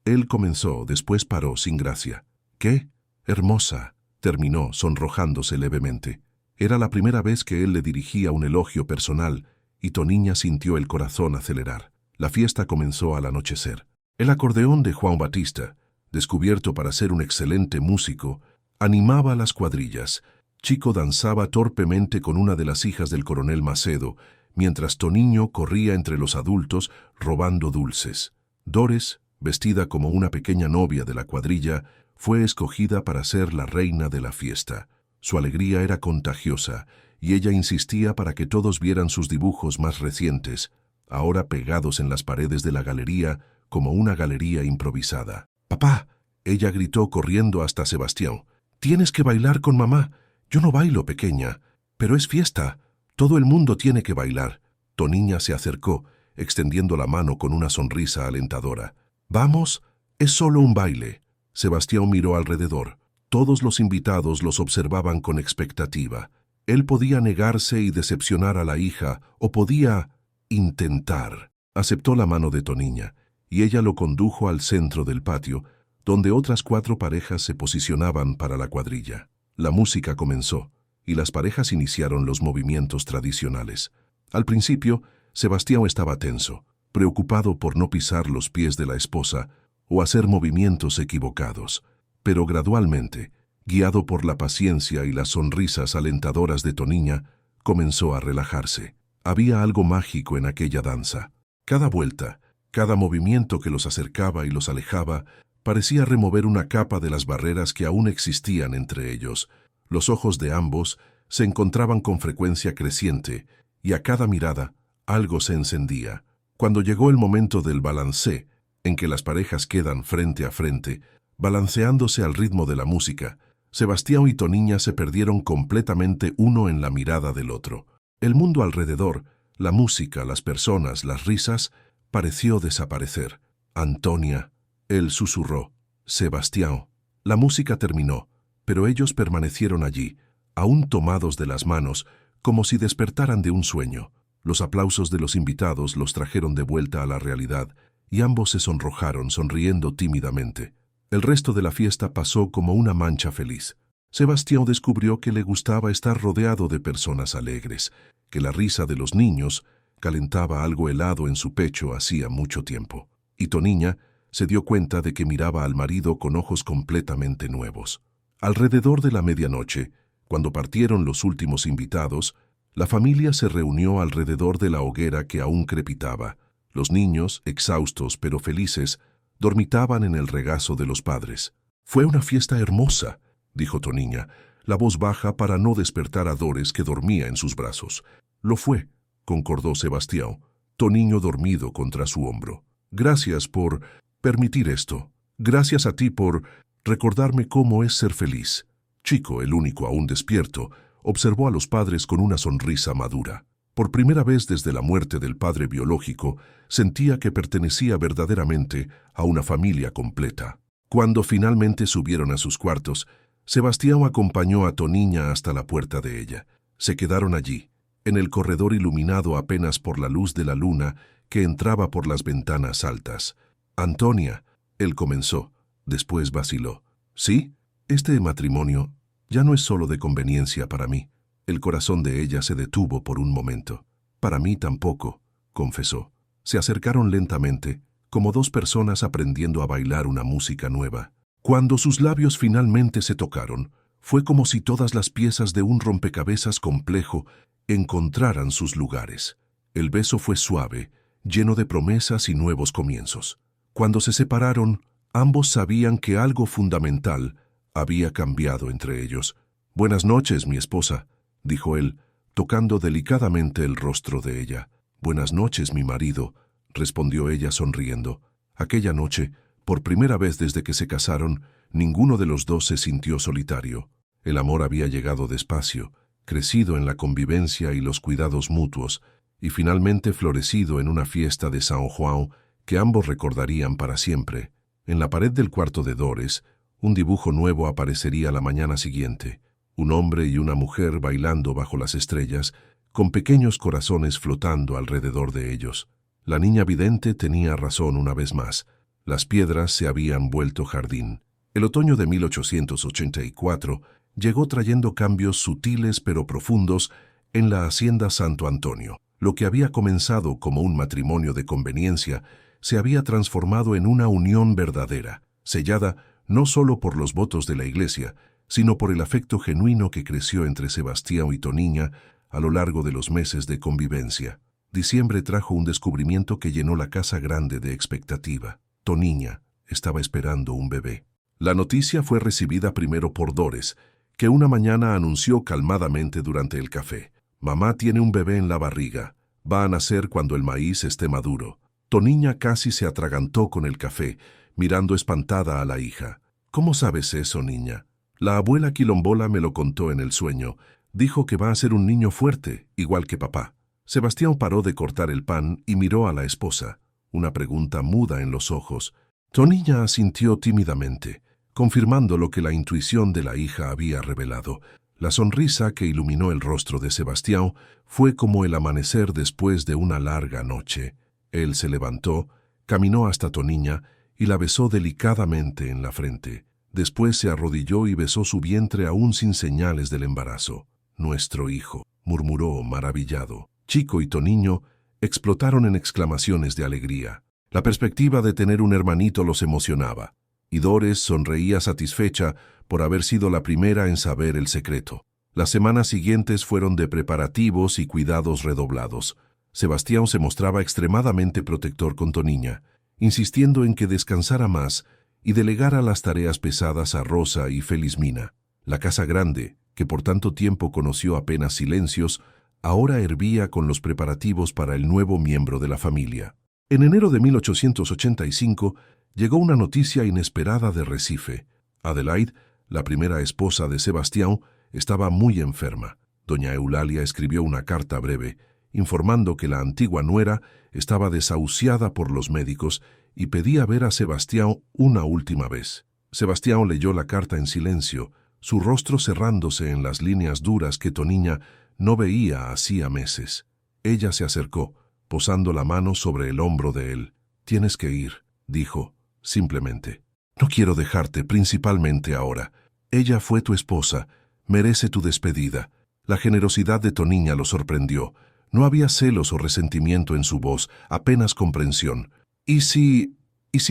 Él comenzó, después paró sin gracia. «¿Qué? Hermosa», terminó, sonrojándose levemente. Era la primera vez que él le dirigía un elogio personal, y Toniña sintió el corazón acelerar. La fiesta comenzó al anochecer. El acordeón de Juan Batista, descubierto para ser un excelente músico, animaba a las cuadrillas. Chico danzaba torpemente con una de las hijas del coronel Macedo, mientras Toniño corría entre los adultos robando dulces. Dores, vestida como una pequeña novia de la cuadrilla, fue escogida para ser la reina de la fiesta. Su alegría era contagiosa, y ella insistía para que todos vieran sus dibujos más recientes, ahora pegados en las paredes de la galería como una galería improvisada. «¡Papá!», ella gritó corriendo hasta Sebastián. «¡Tienes que bailar con mamá! Yo no bailo, pequeña, pero es fiesta. Todo el mundo tiene que bailar». Toniña se acercó, extendiendo la mano con una sonrisa alentadora. «Vamos, es solo un baile». Sebastián miró alrededor. Todos los invitados los observaban con expectativa. Él podía negarse y decepcionar a la hija, o podía intentar. Aceptó la mano de Toniña, y ella lo condujo al centro del patio, donde otras 4 parejas se posicionaban para la cuadrilla. La música comenzó, y las parejas iniciaron los movimientos tradicionales. Al principio, Sebastián estaba tenso, preocupado por no pisar los pies de la esposa o hacer movimientos equivocados. Pero gradualmente, guiado por la paciencia y las sonrisas alentadoras de Toniña, comenzó a relajarse. Había algo mágico en aquella danza. Cada vuelta, cada movimiento que los acercaba y los alejaba, parecía remover una capa de las barreras que aún existían entre ellos. Los ojos de ambos se encontraban con frecuencia creciente, y a cada mirada algo se encendía. Cuando llegó el momento del balancé, en que las parejas quedan frente a frente, balanceándose al ritmo de la música, Sebastián y Toniña se perdieron completamente uno en la mirada del otro. El mundo alrededor, la música, las personas, las risas, pareció desaparecer. «Antonia», él susurró. «Sebastián». La música terminó, pero ellos permanecieron allí, aún tomados de las manos, como si despertaran de un sueño. Los aplausos de los invitados los trajeron de vuelta a la realidad, y ambos se sonrojaron, sonriendo tímidamente. El resto de la fiesta pasó como una mancha feliz. Sebastián descubrió que le gustaba estar rodeado de personas alegres, que la risa de los niños calentaba algo helado en su pecho hacía mucho tiempo. Y Toniña se dio cuenta de que miraba al marido con ojos completamente nuevos. Alrededor de la medianoche, cuando partieron los últimos invitados, la familia se reunió alrededor de la hoguera que aún crepitaba. Los niños, exhaustos pero felices, dormitaban en el regazo de los padres. «Fue una fiesta hermosa», dijo Toniña, la voz baja para no despertar a Dores, que dormía en sus brazos. «Lo fue», concordó Sebastián, Toniño dormido contra su hombro. «Gracias por permitir esto. Gracias a ti por recordarme cómo es ser feliz». Chico, el único aún despierto, observó a los padres con una sonrisa madura. Por primera vez desde la muerte del padre biológico, sentía que pertenecía verdaderamente a una familia completa. Cuando finalmente subieron a sus cuartos, Sebastián acompañó a Toniña hasta la puerta de ella. Se quedaron allí, en el corredor iluminado apenas por la luz de la luna que entraba por las ventanas altas. «Antonia», él comenzó, después vaciló. «¿Sí? Este matrimonio ya no es solo de conveniencia para mí». El corazón de ella se detuvo por un momento. «Para mí tampoco», confesó. Se acercaron lentamente, como 2 personas aprendiendo a bailar una música nueva. Cuando sus labios finalmente se tocaron, fue como si todas las piezas de un rompecabezas complejo encontraran sus lugares. El beso fue suave, lleno de promesas y nuevos comienzos. Cuando se separaron, ambos sabían que algo fundamental había cambiado entre ellos. «Buenas noches, mi esposa», dijo él, tocando delicadamente el rostro de ella. «Buenas noches, mi marido», respondió ella sonriendo. Aquella noche, por primera vez desde que se casaron, ninguno de los dos se sintió solitario. El amor había llegado despacio, crecido en la convivencia y los cuidados mutuos, y finalmente florecido en una fiesta de San Juan que ambos recordarían para siempre. En la pared del cuarto de Dores, un dibujo nuevo aparecería la mañana siguiente. Un hombre y una mujer bailando bajo las estrellas, con pequeños corazones flotando alrededor de ellos. La niña vidente tenía razón una vez más. Las piedras se habían vuelto jardín. El otoño de 1884 llegó trayendo cambios sutiles pero profundos en la hacienda Santo Antonio. Lo que había comenzado como un matrimonio de conveniencia se había transformado en una unión verdadera, sellada no solo por los votos de la iglesia, sino por el afecto genuino que creció entre Sebastião y Toninha a lo largo de los meses de convivencia. Diciembre trajo un descubrimiento que llenó la casa grande de expectativa. Toninha estaba esperando un bebé. La noticia fue recibida primero por Dores, que una mañana anunció calmadamente durante el café: «Mamá tiene un bebé en la barriga. Va a nacer cuando el maíz esté maduro». Toninha casi se atragantó con el café, mirando espantada a la hija. «¿Cómo sabes eso, niña?» «La abuela Quilombola me lo contó en el sueño. Dijo que va a ser un niño fuerte, igual que papá». Sebastião paró de cortar el pan y miró a la esposa, una pregunta muda en los ojos. Toninha asintió tímidamente, confirmando lo que la intuición de la hija había revelado. La sonrisa que iluminó el rostro de Sebastião fue como el amanecer después de una larga noche. Él se levantó, caminó hasta Toninha y la besó delicadamente en la frente. Después se arrodilló y besó su vientre aún sin señales del embarazo. «Nuestro hijo», murmuró maravillado. Chico y Toniño explotaron en exclamaciones de alegría. La perspectiva de tener un hermanito los emocionaba, y Dores sonreía satisfecha por haber sido la primera en saber el secreto. Las semanas siguientes fueron de preparativos y cuidados redoblados. Sebastião se mostraba extremadamente protector con Toninha, insistiendo en que descansara más y delegara las tareas pesadas a Rosa y Felizmina. La casa grande, que por tanto tiempo conoció apenas silencios, ahora hervía con los preparativos para el nuevo miembro de la familia. En enero de 1885 llegó una noticia inesperada de Recife. Adelaide, la primera esposa de Sebastião, estaba muy enferma. Doña Eulalia escribió una carta breve, informando que la antigua nuera estaba desahuciada por los médicos y pedía ver a Sebastião una última vez. Sebastião leyó la carta en silencio, su rostro cerrándose en las líneas duras que Toninha no veía hacía meses. Ella se acercó, posando la mano sobre el hombro de él. «Tienes que ir», dijo, simplemente. «No quiero dejarte, principalmente ahora. Ella fue tu esposa, merece tu despedida». La generosidad de Toninha lo sorprendió. No había celos o resentimiento en su voz, apenas comprensión. ¿Y si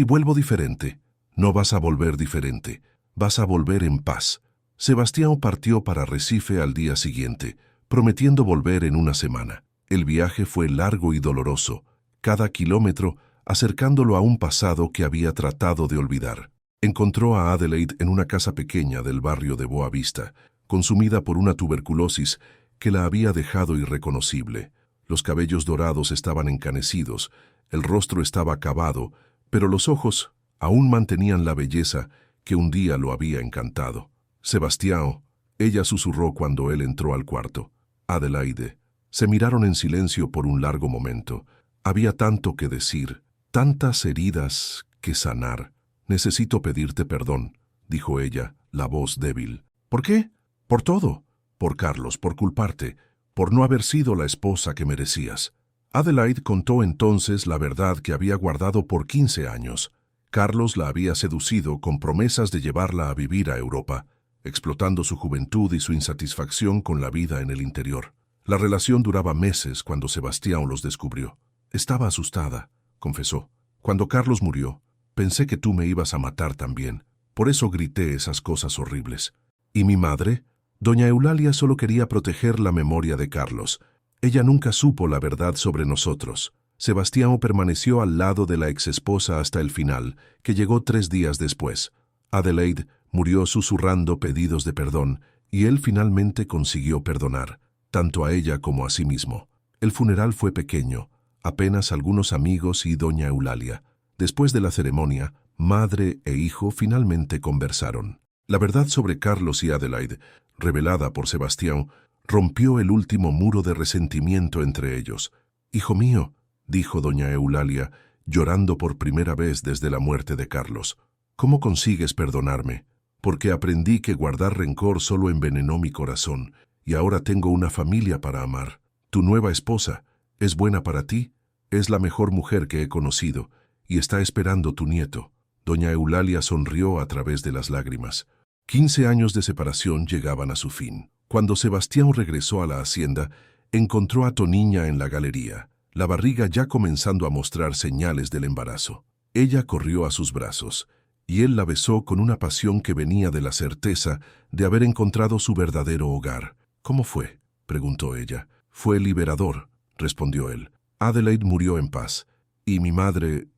vuelvo diferente?» «No vas a volver diferente. Vas a volver en paz». Sebastião partió para Recife al día siguiente, prometiendo volver en una semana. El viaje fue largo y doloroso, cada kilómetro acercándolo a un pasado que había tratado de olvidar. Encontró a Adelaide en una casa pequeña del barrio de Boa Vista, consumida por una tuberculosis que la había dejado irreconocible. Los cabellos dorados estaban encanecidos, el rostro estaba acabado, pero los ojos aún mantenían la belleza que un día lo había encantado. «Sebastião», ella susurró cuando él entró al cuarto. «Adelaide». Se miraron en silencio por un largo momento. Había tanto que decir, tantas heridas que sanar. «Necesito pedirte perdón», dijo ella, la voz débil. «¿Por qué?» «Por todo. Por Carlos, por culparte, por no haber sido la esposa que merecías». Adelaide contó entonces la verdad que había guardado por 15 años. Carlos la había seducido con promesas de llevarla a vivir a Europa, explotando su juventud y su insatisfacción con la vida en el interior. La relación duraba meses cuando Sebastião los descubrió. «Estaba asustada», confesó. «Cuando Carlos murió, pensé que tú me ibas a matar también. Por eso grité esas cosas horribles». «¿Y mi madre?» Doña Eulalia solo quería proteger la memoria de Carlos. Ella nunca supo la verdad sobre nosotros. Sebastião permaneció al lado de la exesposa hasta el final, que llegó 3 días después. Adelaide murió susurrando pedidos de perdón, y él finalmente consiguió perdonar, tanto a ella como a sí mismo. El funeral fue pequeño, apenas algunos amigos y doña Eulalia. Después de la ceremonia, madre e hijo finalmente conversaron. La verdad sobre Carlos y Adelaide, revelada por Sebastião, rompió el último muro de resentimiento entre ellos. «Hijo mío», dijo doña Eulalia, llorando por primera vez desde la muerte de Carlos, «¿cómo consigues perdonarme? Porque aprendí que guardar rencor solo envenenó mi corazón, y ahora tengo una familia para amar. Tu nueva esposa es buena para ti, es la mejor mujer que he conocido, y está esperando tu nieto». Doña Eulalia sonrió a través de las lágrimas. 15 años de separación llegaban a su fin. Cuando Sebastián regresó a la hacienda, encontró a Toniña en la galería, la barriga ya comenzando a mostrar señales del embarazo. Ella corrió a sus brazos, y él la besó con una pasión que venía de la certeza de haber encontrado su verdadero hogar. «¿Cómo fue?», preguntó ella. «Fue liberador», respondió él. «Adelaide murió en paz, y mi madre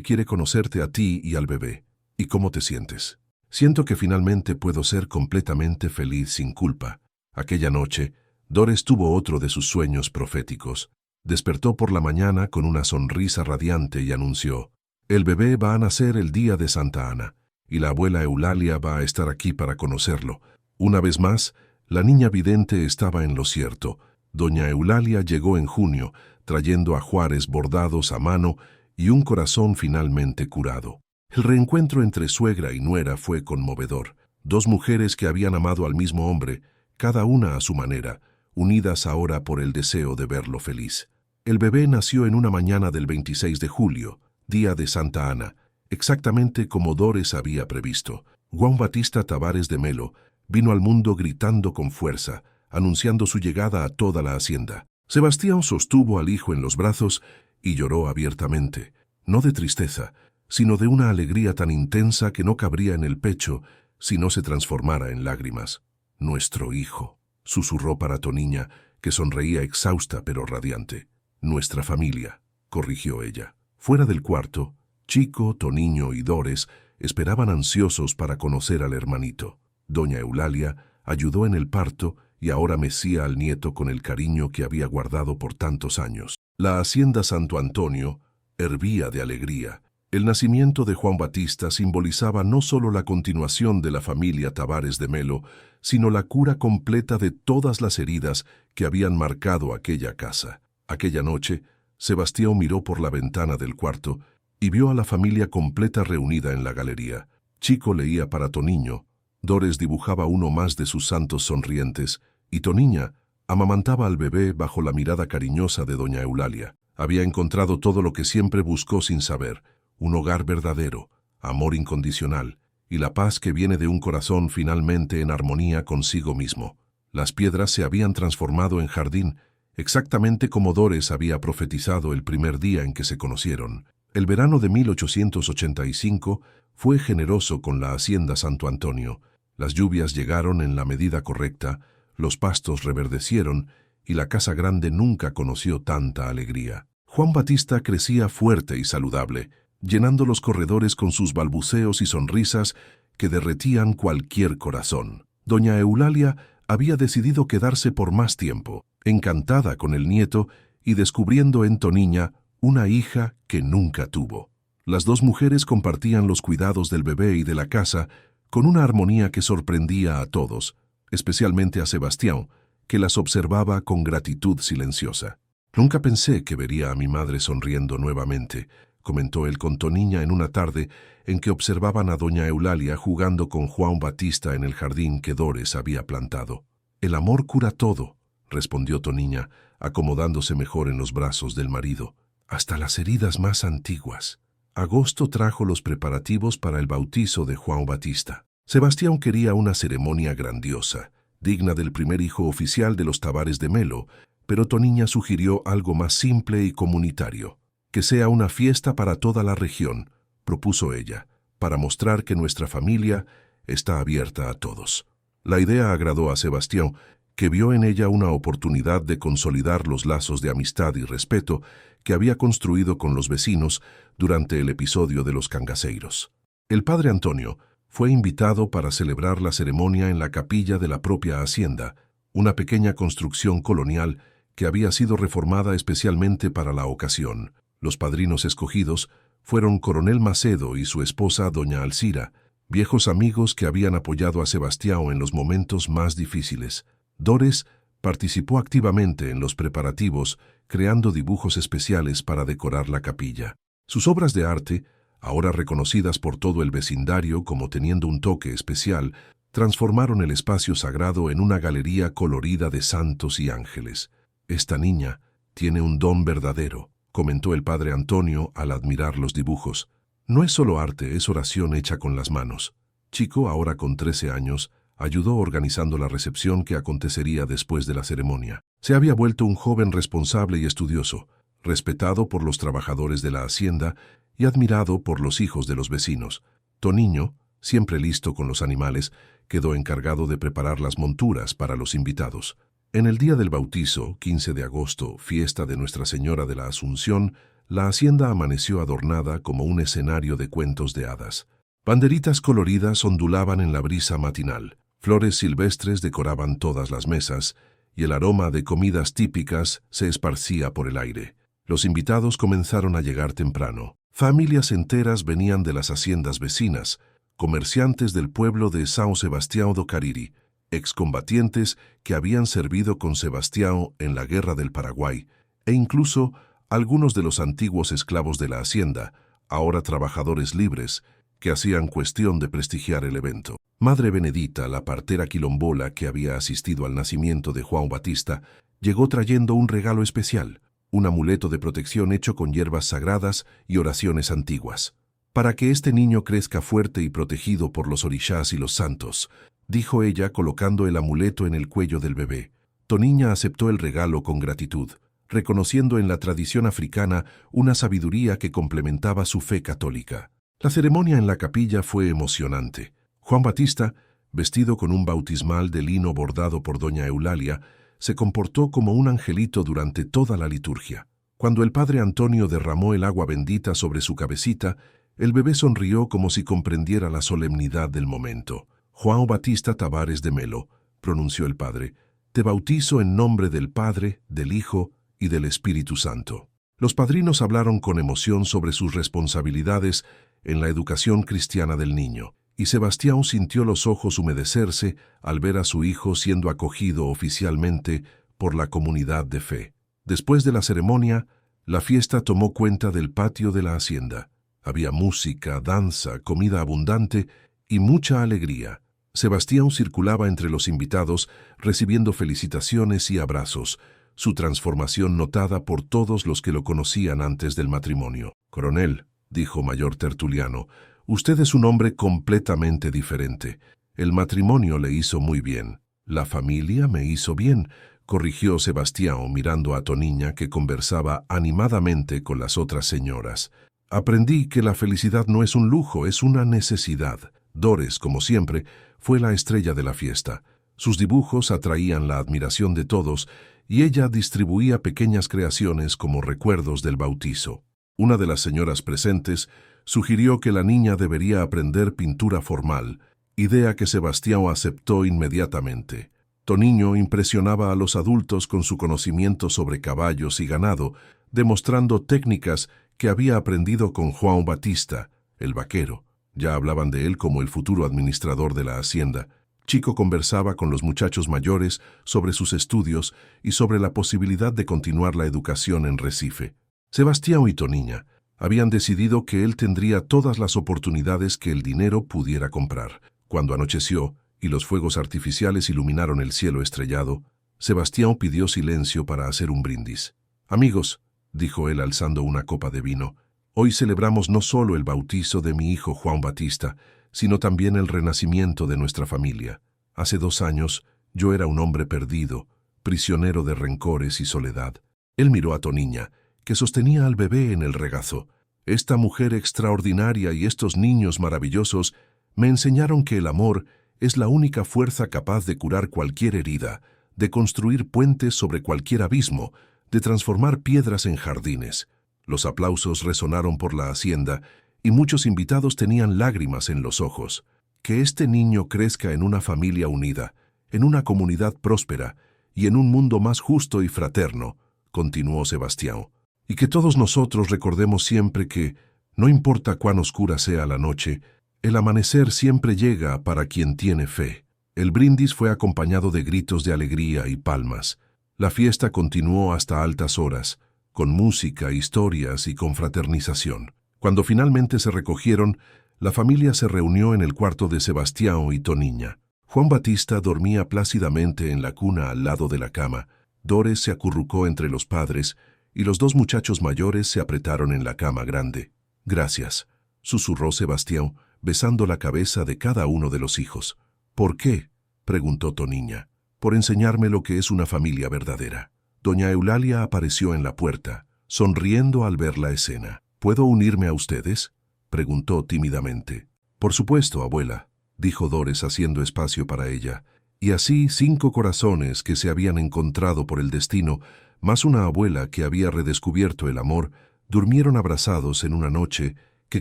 quiere conocerte a ti y al bebé. ¿Y cómo te sientes?». «Siento que finalmente puedo ser completamente feliz sin culpa». Aquella noche, Doris tuvo otro de sus sueños proféticos. Despertó por la mañana con una sonrisa radiante y anunció: «El bebé va a nacer el día de Santa Ana, y la abuela Eulalia va a estar aquí para conocerlo». Una vez más, la niña vidente estaba en lo cierto. Doña Eulalia llegó en junio, trayendo ajuares bordados a mano y un corazón finalmente curado. El reencuentro entre suegra y nuera fue conmovedor. Dos mujeres que habían amado al mismo hombre, cada una a su manera, unidas ahora por el deseo de verlo feliz. El bebé nació en una mañana del 26 de julio, día de Santa Ana, exactamente como Doris había previsto. Juan Batista Tavares de Melo vino al mundo gritando con fuerza, anunciando su llegada a toda la hacienda. Sebastián sostuvo al hijo en los brazos y lloró abiertamente, no de tristeza, sino de una alegría tan intensa que no cabría en el pecho si no se transformara en lágrimas. «Nuestro hijo», susurró para Toniña, que sonreía exhausta pero radiante. «Nuestra familia», corrigió ella. Fuera del cuarto, Chico, Toniño y Doris esperaban ansiosos para conocer al hermanito. Doña Eulalia ayudó en el parto y ahora mecía al nieto con el cariño que había guardado por tantos años. La hacienda Santo Antonio hervía de alegría. El nacimiento de Juan Batista simbolizaba no solo la continuación de la familia Tavares de Melo, sino la cura completa de todas las heridas que habían marcado aquella casa. Aquella noche, Sebastián miró por la ventana del cuarto y vio a la familia completa reunida en la galería. Chico leía para Toniño, Doris dibujaba uno más de sus santos sonrientes, y Toniña amamantaba al bebé bajo la mirada cariñosa de doña Eulalia. Había encontrado todo lo que siempre buscó sin saber: un hogar verdadero, amor incondicional, y la paz que viene de un corazón finalmente en armonía consigo mismo. Las piedras se habían transformado en jardín, exactamente como Doris había profetizado el primer día en que se conocieron. El verano de 1885 fue generoso con la hacienda Santo Antonio. Las lluvias llegaron en la medida correcta, los pastos reverdecieron y la casa grande nunca conoció tanta alegría. Juan Batista crecía fuerte y saludable, llenando los corredores con sus balbuceos y sonrisas que derretían cualquier corazón. Doña Eulalia había decidido quedarse por más tiempo, encantada con el nieto y descubriendo en Toniña una hija que nunca tuvo. Las dos mujeres compartían los cuidados del bebé y de la casa con una armonía que sorprendía a todos, especialmente a Sebastián, que las observaba con gratitud silenciosa. «Nunca pensé que vería a mi madre sonriendo nuevamente», comentó él con Toniña en una tarde en que observaban a doña Eulalia jugando con Juan Batista en el jardín que Doris había plantado. «El amor cura todo», respondió Toniña, acomodándose mejor en los brazos del marido, «hasta las heridas más antiguas». Agosto trajo los preparativos para el bautizo de Juan Batista. Sebastián quería una ceremonia grandiosa, digna del primer hijo oficial de los Tavares de Melo, pero Toniña sugirió algo más simple y comunitario. «Que sea una fiesta para toda la región», propuso ella, «para mostrar que nuestra familia está abierta a todos». La idea agradó a Sebastián, que vio en ella una oportunidad de consolidar los lazos de amistad y respeto que había construido con los vecinos durante el episodio de los cangaceiros. El padre Antonio fue invitado para celebrar la ceremonia en la capilla de la propia hacienda, una pequeña construcción colonial que había sido reformada especialmente para la ocasión. Los padrinos escogidos fueron Coronel Macedo y su esposa doña Alcira, viejos amigos que habían apoyado a Sebastián en los momentos más difíciles. Doris participó activamente en los preparativos, creando dibujos especiales para decorar la capilla. Sus obras de arte, ahora reconocidas por todo el vecindario como teniendo un toque especial, transformaron el espacio sagrado en una galería colorida de santos y ángeles. «Esta niña tiene un don verdadero», comentó el padre Antonio al admirar los dibujos. «No es solo arte, es oración hecha con las manos». Chico, ahora con 13 años, ayudó organizando la recepción que acontecería después de la ceremonia. Se había vuelto un joven responsable y estudioso, respetado por los trabajadores de la hacienda y admirado por los hijos de los vecinos. Toniño, siempre listo con los animales, quedó encargado de preparar las monturas para los invitados. En el día del bautizo, 15 de agosto, fiesta de Nuestra Señora de la Asunción, la hacienda amaneció adornada como un escenario de cuentos de hadas. Banderitas coloridas ondulaban en la brisa matinal, flores silvestres decoraban todas las mesas, y el aroma de comidas típicas se esparcía por el aire. Los invitados comenzaron a llegar temprano. Familias enteras venían de las haciendas vecinas, comerciantes del pueblo de São Sebastião do Cariri, excombatientes que habían servido con Sebastião en la Guerra del Paraguay, e incluso algunos de los antiguos esclavos de la hacienda, ahora trabajadores libres, que hacían cuestión de prestigiar el evento. Madre Benedita, la partera quilombola que había asistido al nacimiento de João Batista, llegó trayendo un regalo especial, un amuleto de protección hecho con hierbas sagradas y oraciones antiguas. «Para que este niño crezca fuerte y protegido por los orixás y los santos», dijo ella colocando el amuleto en el cuello del bebé. Toniña aceptó el regalo con gratitud, reconociendo en la tradición africana una sabiduría que complementaba su fe católica. La ceremonia en la capilla fue emocionante. João Batista, vestido con un bautismal de lino bordado por doña Eulalia, se comportó como un angelito durante toda la liturgia. Cuando el padre Antonio derramó el agua bendita sobre su cabecita, el bebé sonrió como si comprendiera la solemnidad del momento. «João Batista Tavares de Melo», pronunció el padre, «te bautizo en nombre del Padre, del Hijo y del Espíritu Santo». Los padrinos hablaron con emoción sobre sus responsabilidades en la educación cristiana del niño, y Sebastião sintió los ojos humedecerse al ver a su hijo siendo acogido oficialmente por la comunidad de fe. Después de la ceremonia, la fiesta tomó cuenta del patio de la hacienda. Había música, danza, comida abundante y mucha alegría. Sebastião circulaba entre los invitados, recibiendo felicitaciones y abrazos, su transformación notada por todos los que lo conocían antes del matrimonio. «Coronel», dijo Mayor Tertuliano, «usted es un hombre completamente diferente. El matrimonio le hizo muy bien. La familia me hizo bien», corrigió Sebastião mirando a Toniña que conversaba animadamente con las otras señoras. «Aprendí que la felicidad no es un lujo, es una necesidad». Dores, como siempre, fue la estrella de la fiesta. Sus dibujos atraían la admiración de todos y ella distribuía pequeñas creaciones como recuerdos del bautizo. Una de las señoras presentes sugirió que la niña debería aprender pintura formal, idea que Sebastião aceptó inmediatamente. Toniño impresionaba a los adultos con su conocimiento sobre caballos y ganado, demostrando técnicas que había aprendido con João Batista, el vaquero. Ya hablaban de él como el futuro administrador de la hacienda. Chico conversaba con los muchachos mayores sobre sus estudios y sobre la posibilidad de continuar la educación en Recife. Sebastião y Toniña habían decidido que él tendría todas las oportunidades que el dinero pudiera comprar. Cuando anocheció y los fuegos artificiales iluminaron el cielo estrellado, Sebastião pidió silencio para hacer un brindis. «Amigos», dijo él alzando una copa de vino, «hoy celebramos no solo el bautizo de mi hijo João Batista, sino también el renacimiento de nuestra familia. Hace 2 años yo era un hombre perdido, prisionero de rencores y soledad». Él miró a Toniña, que sostenía al bebé en el regazo. «Esta mujer extraordinaria y estos niños maravillosos me enseñaron que el amor es la única fuerza capaz de curar cualquier herida, de construir puentes sobre cualquier abismo, de transformar piedras en jardines». Los aplausos resonaron por la hacienda y muchos invitados tenían lágrimas en los ojos. «Que este niño crezca en una familia unida, en una comunidad próspera y en un mundo más justo y fraterno», continuó Sebastião. «Y que todos nosotros recordemos siempre que, no importa cuán oscura sea la noche, el amanecer siempre llega para quien tiene fe». El brindis fue acompañado de gritos de alegría y palmas. La fiesta continuó hasta altas horas, con música, historias y confraternización. Cuando finalmente se recogieron, la familia se reunió en el cuarto de Sebastião y Toniña. João Batista dormía plácidamente en la cuna al lado de la cama. Dores se acurrucó entre los padres y los 2 muchachos mayores se apretaron en la cama grande. «Gracias», susurró Sebastião, besando la cabeza de cada uno de los hijos. ¿Por qué?, preguntó Toniña. Por enseñarme lo que es una familia verdadera. Doña Eulalia apareció en la puerta, sonriendo al ver la escena. ¿Puedo unirme a ustedes?, preguntó tímidamente. Por supuesto, abuela, dijo Dores haciendo espacio para ella. Y así 5 corazones que se habían encontrado por el destino, más una abuela que había redescubierto el amor, durmieron abrazados en una noche que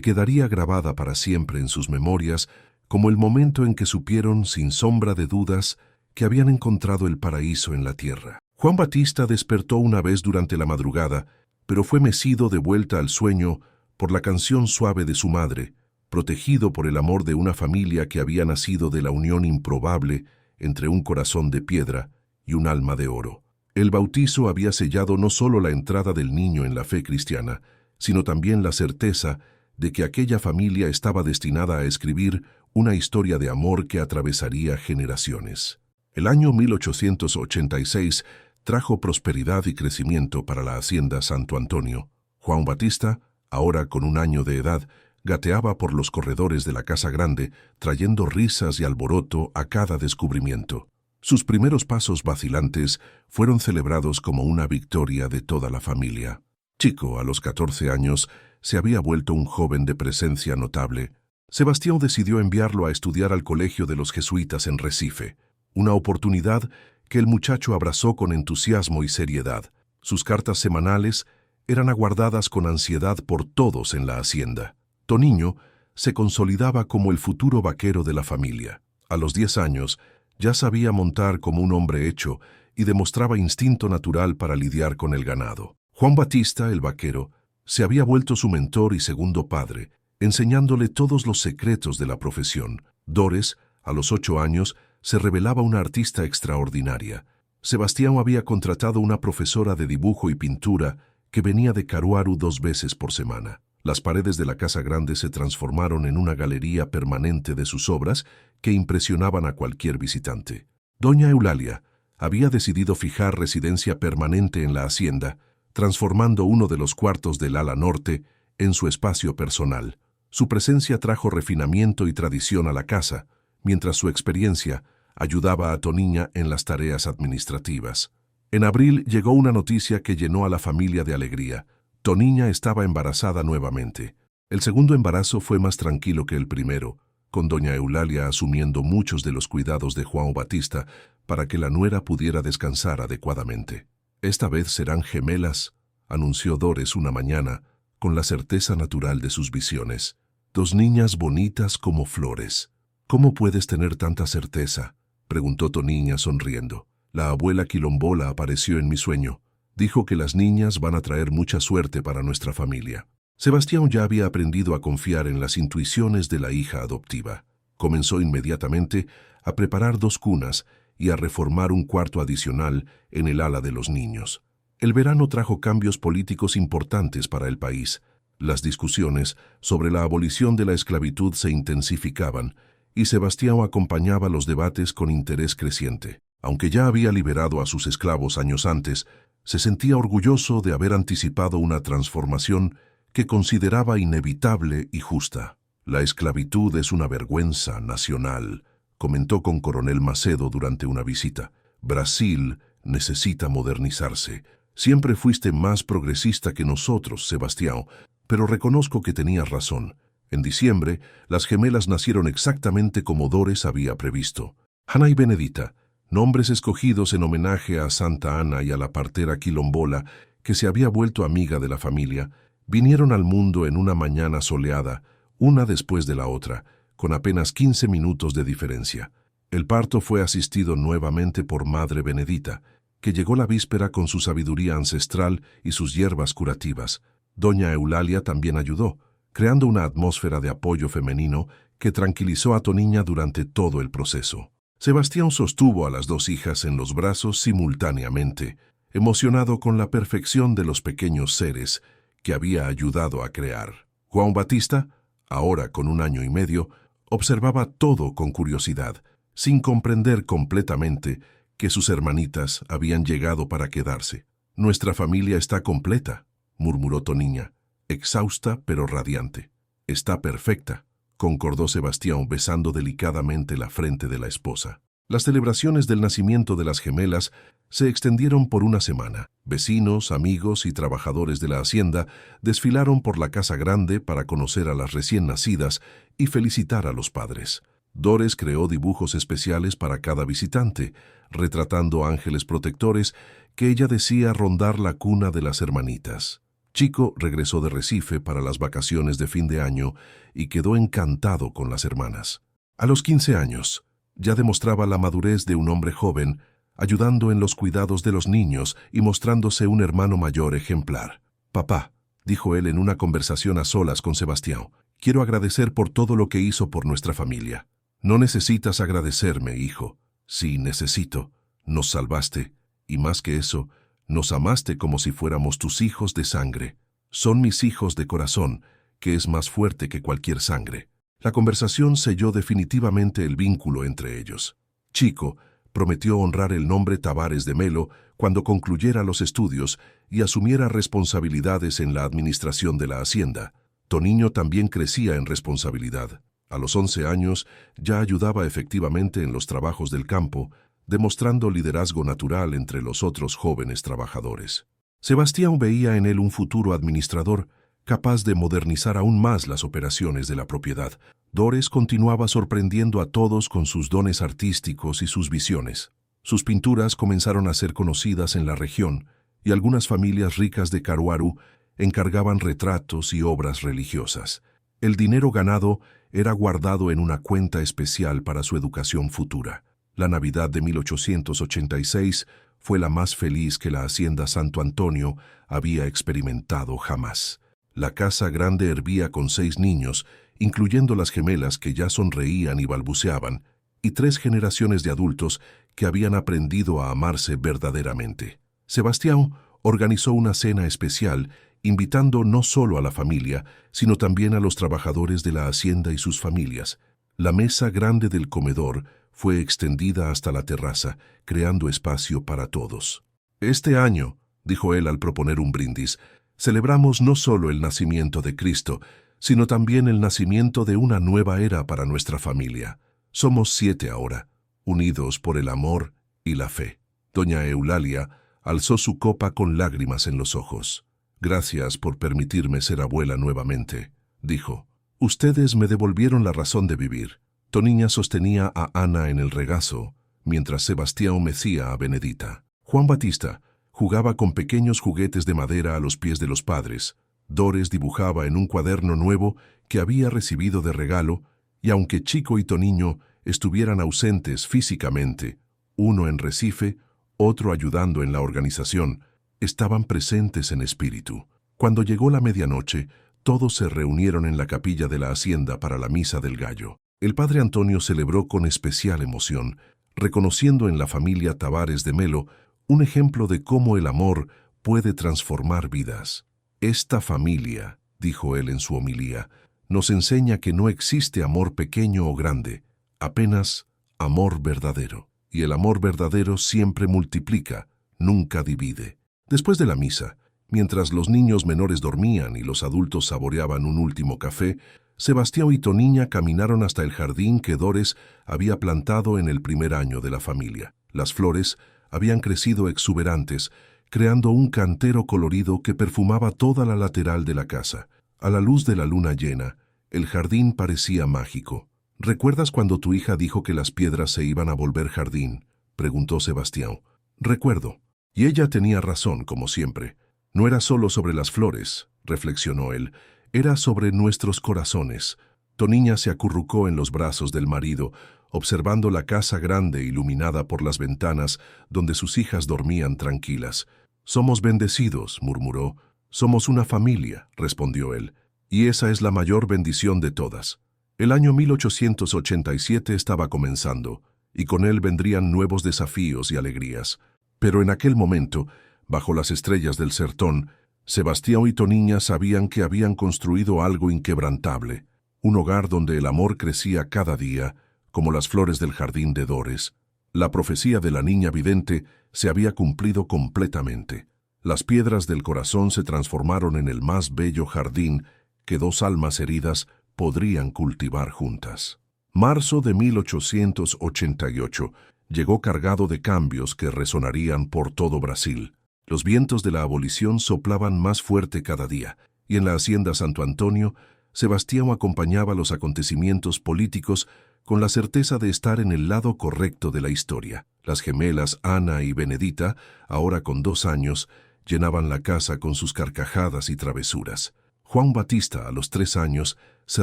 quedaría grabada para siempre en sus memorias como el momento en que supieron sin sombra de dudas que habían encontrado el paraíso en la tierra. Juan Batista despertó una vez durante la madrugada, pero fue mecido de vuelta al sueño por la canción suave de su madre, protegido por el amor de una familia que había nacido de la unión improbable entre un corazón de piedra y un alma de oro. El bautizo había sellado no solo la entrada del niño en la fe cristiana, sino también la certeza de que aquella familia estaba destinada a escribir una historia de amor que atravesaría generaciones. El año 1886 trajo prosperidad y crecimiento para la hacienda Santo Antonio. Juan Batista, ahora con 1 año de edad, gateaba por los corredores de la casa grande, trayendo risas y alboroto a cada descubrimiento. Sus primeros pasos vacilantes fueron celebrados como una victoria de toda la familia. Chico, a los 14 años, se había vuelto un joven de presencia notable. Sebastián decidió enviarlo a estudiar al colegio de los jesuitas en Recife, una oportunidad que el muchacho abrazó con entusiasmo y seriedad. Sus cartas semanales eran aguardadas con ansiedad por todos en la hacienda. Toniño se consolidaba como el futuro vaquero de la familia. A los 10 años, ya sabía montar como un hombre hecho y demostraba instinto natural para lidiar con el ganado. Juan Batista, el vaquero, se había vuelto su mentor y segundo padre, enseñándole todos los secretos de la profesión. Dores, a los 8 años, se revelaba una artista extraordinaria. Sebastián había contratado una profesora de dibujo y pintura que venía de Caruaru 2 veces por semana. Las paredes de la casa grande se transformaron en una galería permanente de sus obras que impresionaban a cualquier visitante. Doña Eulalia había decidido fijar residencia permanente en la hacienda, transformando uno de los cuartos del ala norte en su espacio personal. Su presencia trajo refinamiento y tradición a la casa, mientras su experiencia ayudaba a Toniña en las tareas administrativas. En abril llegó una noticia que llenó a la familia de alegría. Toniña estaba embarazada nuevamente. El segundo embarazo fue más tranquilo que el primero, con doña Eulalia asumiendo muchos de los cuidados de Juan Batista para que la nuera pudiera descansar adecuadamente. Esta vez serán gemelas, anunció Dores una mañana, con la certeza natural de sus visiones. 2 niñas bonitas como flores. ¿Cómo puedes tener tanta certeza?, preguntó Toniña sonriendo. La abuela Quilombola apareció en mi sueño. Dijo que las niñas van a traer mucha suerte para nuestra familia. Sebastián ya había aprendido a confiar en las intuiciones de la hija adoptiva. Comenzó inmediatamente a preparar 2 cunas y a reformar un cuarto adicional en el ala de los niños. El verano trajo cambios políticos importantes para el país. Las discusiones sobre la abolición de la esclavitud se intensificaban y Sebastián acompañaba los debates con interés creciente. Aunque ya había liberado a sus esclavos años antes, se sentía orgulloso de haber anticipado una transformación que consideraba inevitable y justa. La esclavitud es una vergüenza nacional, comentó con Coronel Macedo durante una visita. Brasil necesita modernizarse. Siempre fuiste más progresista que nosotros, Sebastián, pero reconozco que tenías razón. En diciembre, las gemelas nacieron exactamente como Dores había previsto. Ana y Benedita, nombres escogidos en homenaje a Santa Ana y a la partera Quilombola, que se había vuelto amiga de la familia, vinieron al mundo en una mañana soleada, una después de la otra, con apenas 15 minutos de diferencia. El parto fue asistido nuevamente por Madre Benedita, que llegó la víspera con su sabiduría ancestral y sus hierbas curativas. Doña Eulalia también ayudó, creando una atmósfera de apoyo femenino que tranquilizó a Toniña durante todo el proceso. Sebastián sostuvo a las 2 hijas en los brazos simultáneamente, emocionado con la perfección de los pequeños seres que había ayudado a crear. Juan Batista, ahora con 1 año y medio, observaba todo con curiosidad, sin comprender completamente que sus hermanitas habían llegado para quedarse. «Nuestra familia está completa», murmuró Toniña, exhausta pero radiante. «Está perfecta», concordó Sebastián besando delicadamente la frente de la esposa. Las celebraciones del nacimiento de las gemelas se extendieron por una semana. Vecinos, amigos y trabajadores de la hacienda desfilaron por la casa grande para conocer a las recién nacidas y felicitar a los padres. Dores creó dibujos especiales para cada visitante, retratando ángeles protectores que ella decía rondar la cuna de las hermanitas. Chico regresó de Recife para las vacaciones de fin de año y quedó encantado con las hermanas. A los 15 años, ya demostraba la madurez de un hombre joven, ayudando en los cuidados de los niños y mostrándose un hermano mayor ejemplar. «Papá», dijo él en una conversación a solas con Sebastián, «quiero agradecer por todo lo que hizo por nuestra familia». «No necesitas agradecerme, hijo». «Sí, necesito. Nos salvaste, y más que eso, nos amaste como si fuéramos tus hijos de sangre. Son mis hijos de corazón, que es más fuerte que cualquier sangre». La conversación selló definitivamente el vínculo entre ellos. Chico prometió honrar el nombre Tavares de Melo cuando concluyera los estudios y asumiera responsabilidades en la administración de la hacienda. Toniño también crecía en responsabilidad. A los 11 años ya ayudaba efectivamente en los trabajos del campo, demostrando liderazgo natural entre los otros jóvenes trabajadores. Sebastián veía en él un futuro administrador, capaz de modernizar aún más las operaciones de la propiedad. Dores continuaba sorprendiendo a todos con sus dones artísticos y sus visiones. Sus pinturas comenzaron a ser conocidas en la región, y algunas familias ricas de Caruaru encargaban retratos y obras religiosas. El dinero ganado era guardado en una cuenta especial para su educación futura. La Navidad de 1886 fue la más feliz que la hacienda Santo Antonio había experimentado jamás. La casa grande hervía con 6 niños, incluyendo las gemelas que ya sonreían y balbuceaban, y 3 generaciones de adultos que habían aprendido a amarse verdaderamente. Sebastián organizó una cena especial, invitando no solo a la familia, sino también a los trabajadores de la hacienda y sus familias. La mesa grande del comedor fue extendida hasta la terraza, creando espacio para todos. «Este año», dijo él al proponer un brindis, «celebramos no solo el nacimiento de Cristo, sino también el nacimiento de una nueva era para nuestra familia. Somos 7 ahora, unidos por el amor y la fe». Doña Eulalia alzó su copa con lágrimas en los ojos. «Gracias por permitirme ser abuela nuevamente», dijo. «Ustedes me devolvieron la razón de vivir». Toniña sostenía a Ana en el regazo, mientras Sebastián mecía a Benedita. Juan Batista jugaba con pequeños juguetes de madera a los pies de los padres. Dores dibujaba en un cuaderno nuevo que había recibido de regalo, y aunque Chico y Toniño estuvieran ausentes físicamente, uno en Recife, otro ayudando en la organización, estaban presentes en espíritu. Cuando llegó la medianoche, todos se reunieron en la capilla de la hacienda para la misa del gallo. El padre Antonio celebró con especial emoción, reconociendo en la familia Tavares de Melo un ejemplo de cómo el amor puede transformar vidas. «Esta familia», dijo él en su homilía, «nos enseña que no existe amor pequeño o grande, apenas amor verdadero. Y el amor verdadero siempre multiplica, nunca divide». Después de la misa, mientras los niños menores dormían y los adultos saboreaban un último café, Sebastián y Toniña caminaron hasta el jardín que Dores había plantado en el primer año de la familia. Las flores habían crecido exuberantes, creando un cantero colorido que perfumaba toda la lateral de la casa. A la luz de la luna llena, el jardín parecía mágico. «¿Recuerdas cuando tu hija dijo que las piedras se iban a volver jardín?», preguntó Sebastián. «Recuerdo. Y ella tenía razón, como siempre. No era solo sobre las flores», reflexionó él, «era sobre nuestros corazones». Toniña se acurrucó en los brazos del marido, observando la casa grande iluminada por las ventanas donde sus hijas dormían tranquilas. «Somos bendecidos», murmuró. «Somos una familia», respondió él, «y esa es la mayor bendición de todas». El año 1887 estaba comenzando, y con él vendrían nuevos desafíos y alegrías. Pero en aquel momento, bajo las estrellas del sertón, Sebastián y Toniña sabían que habían construido algo inquebrantable, un hogar donde el amor crecía cada día, como las flores del jardín de Dores. La profecía de la niña vidente se había cumplido completamente. Las piedras del corazón se transformaron en el más bello jardín que 2 almas heridas podrían cultivar juntas. Marzo de 1888 llegó cargado de cambios que resonarían por todo Brasil. Los vientos de la abolición soplaban más fuerte cada día, y en la hacienda Santo Antonio, Sebastião acompañaba los acontecimientos políticos con la certeza de estar en el lado correcto de la historia. Las gemelas Ana y Benedita, ahora con 2 años, llenaban la casa con sus carcajadas y travesuras. Juan Batista, a los 3 años, se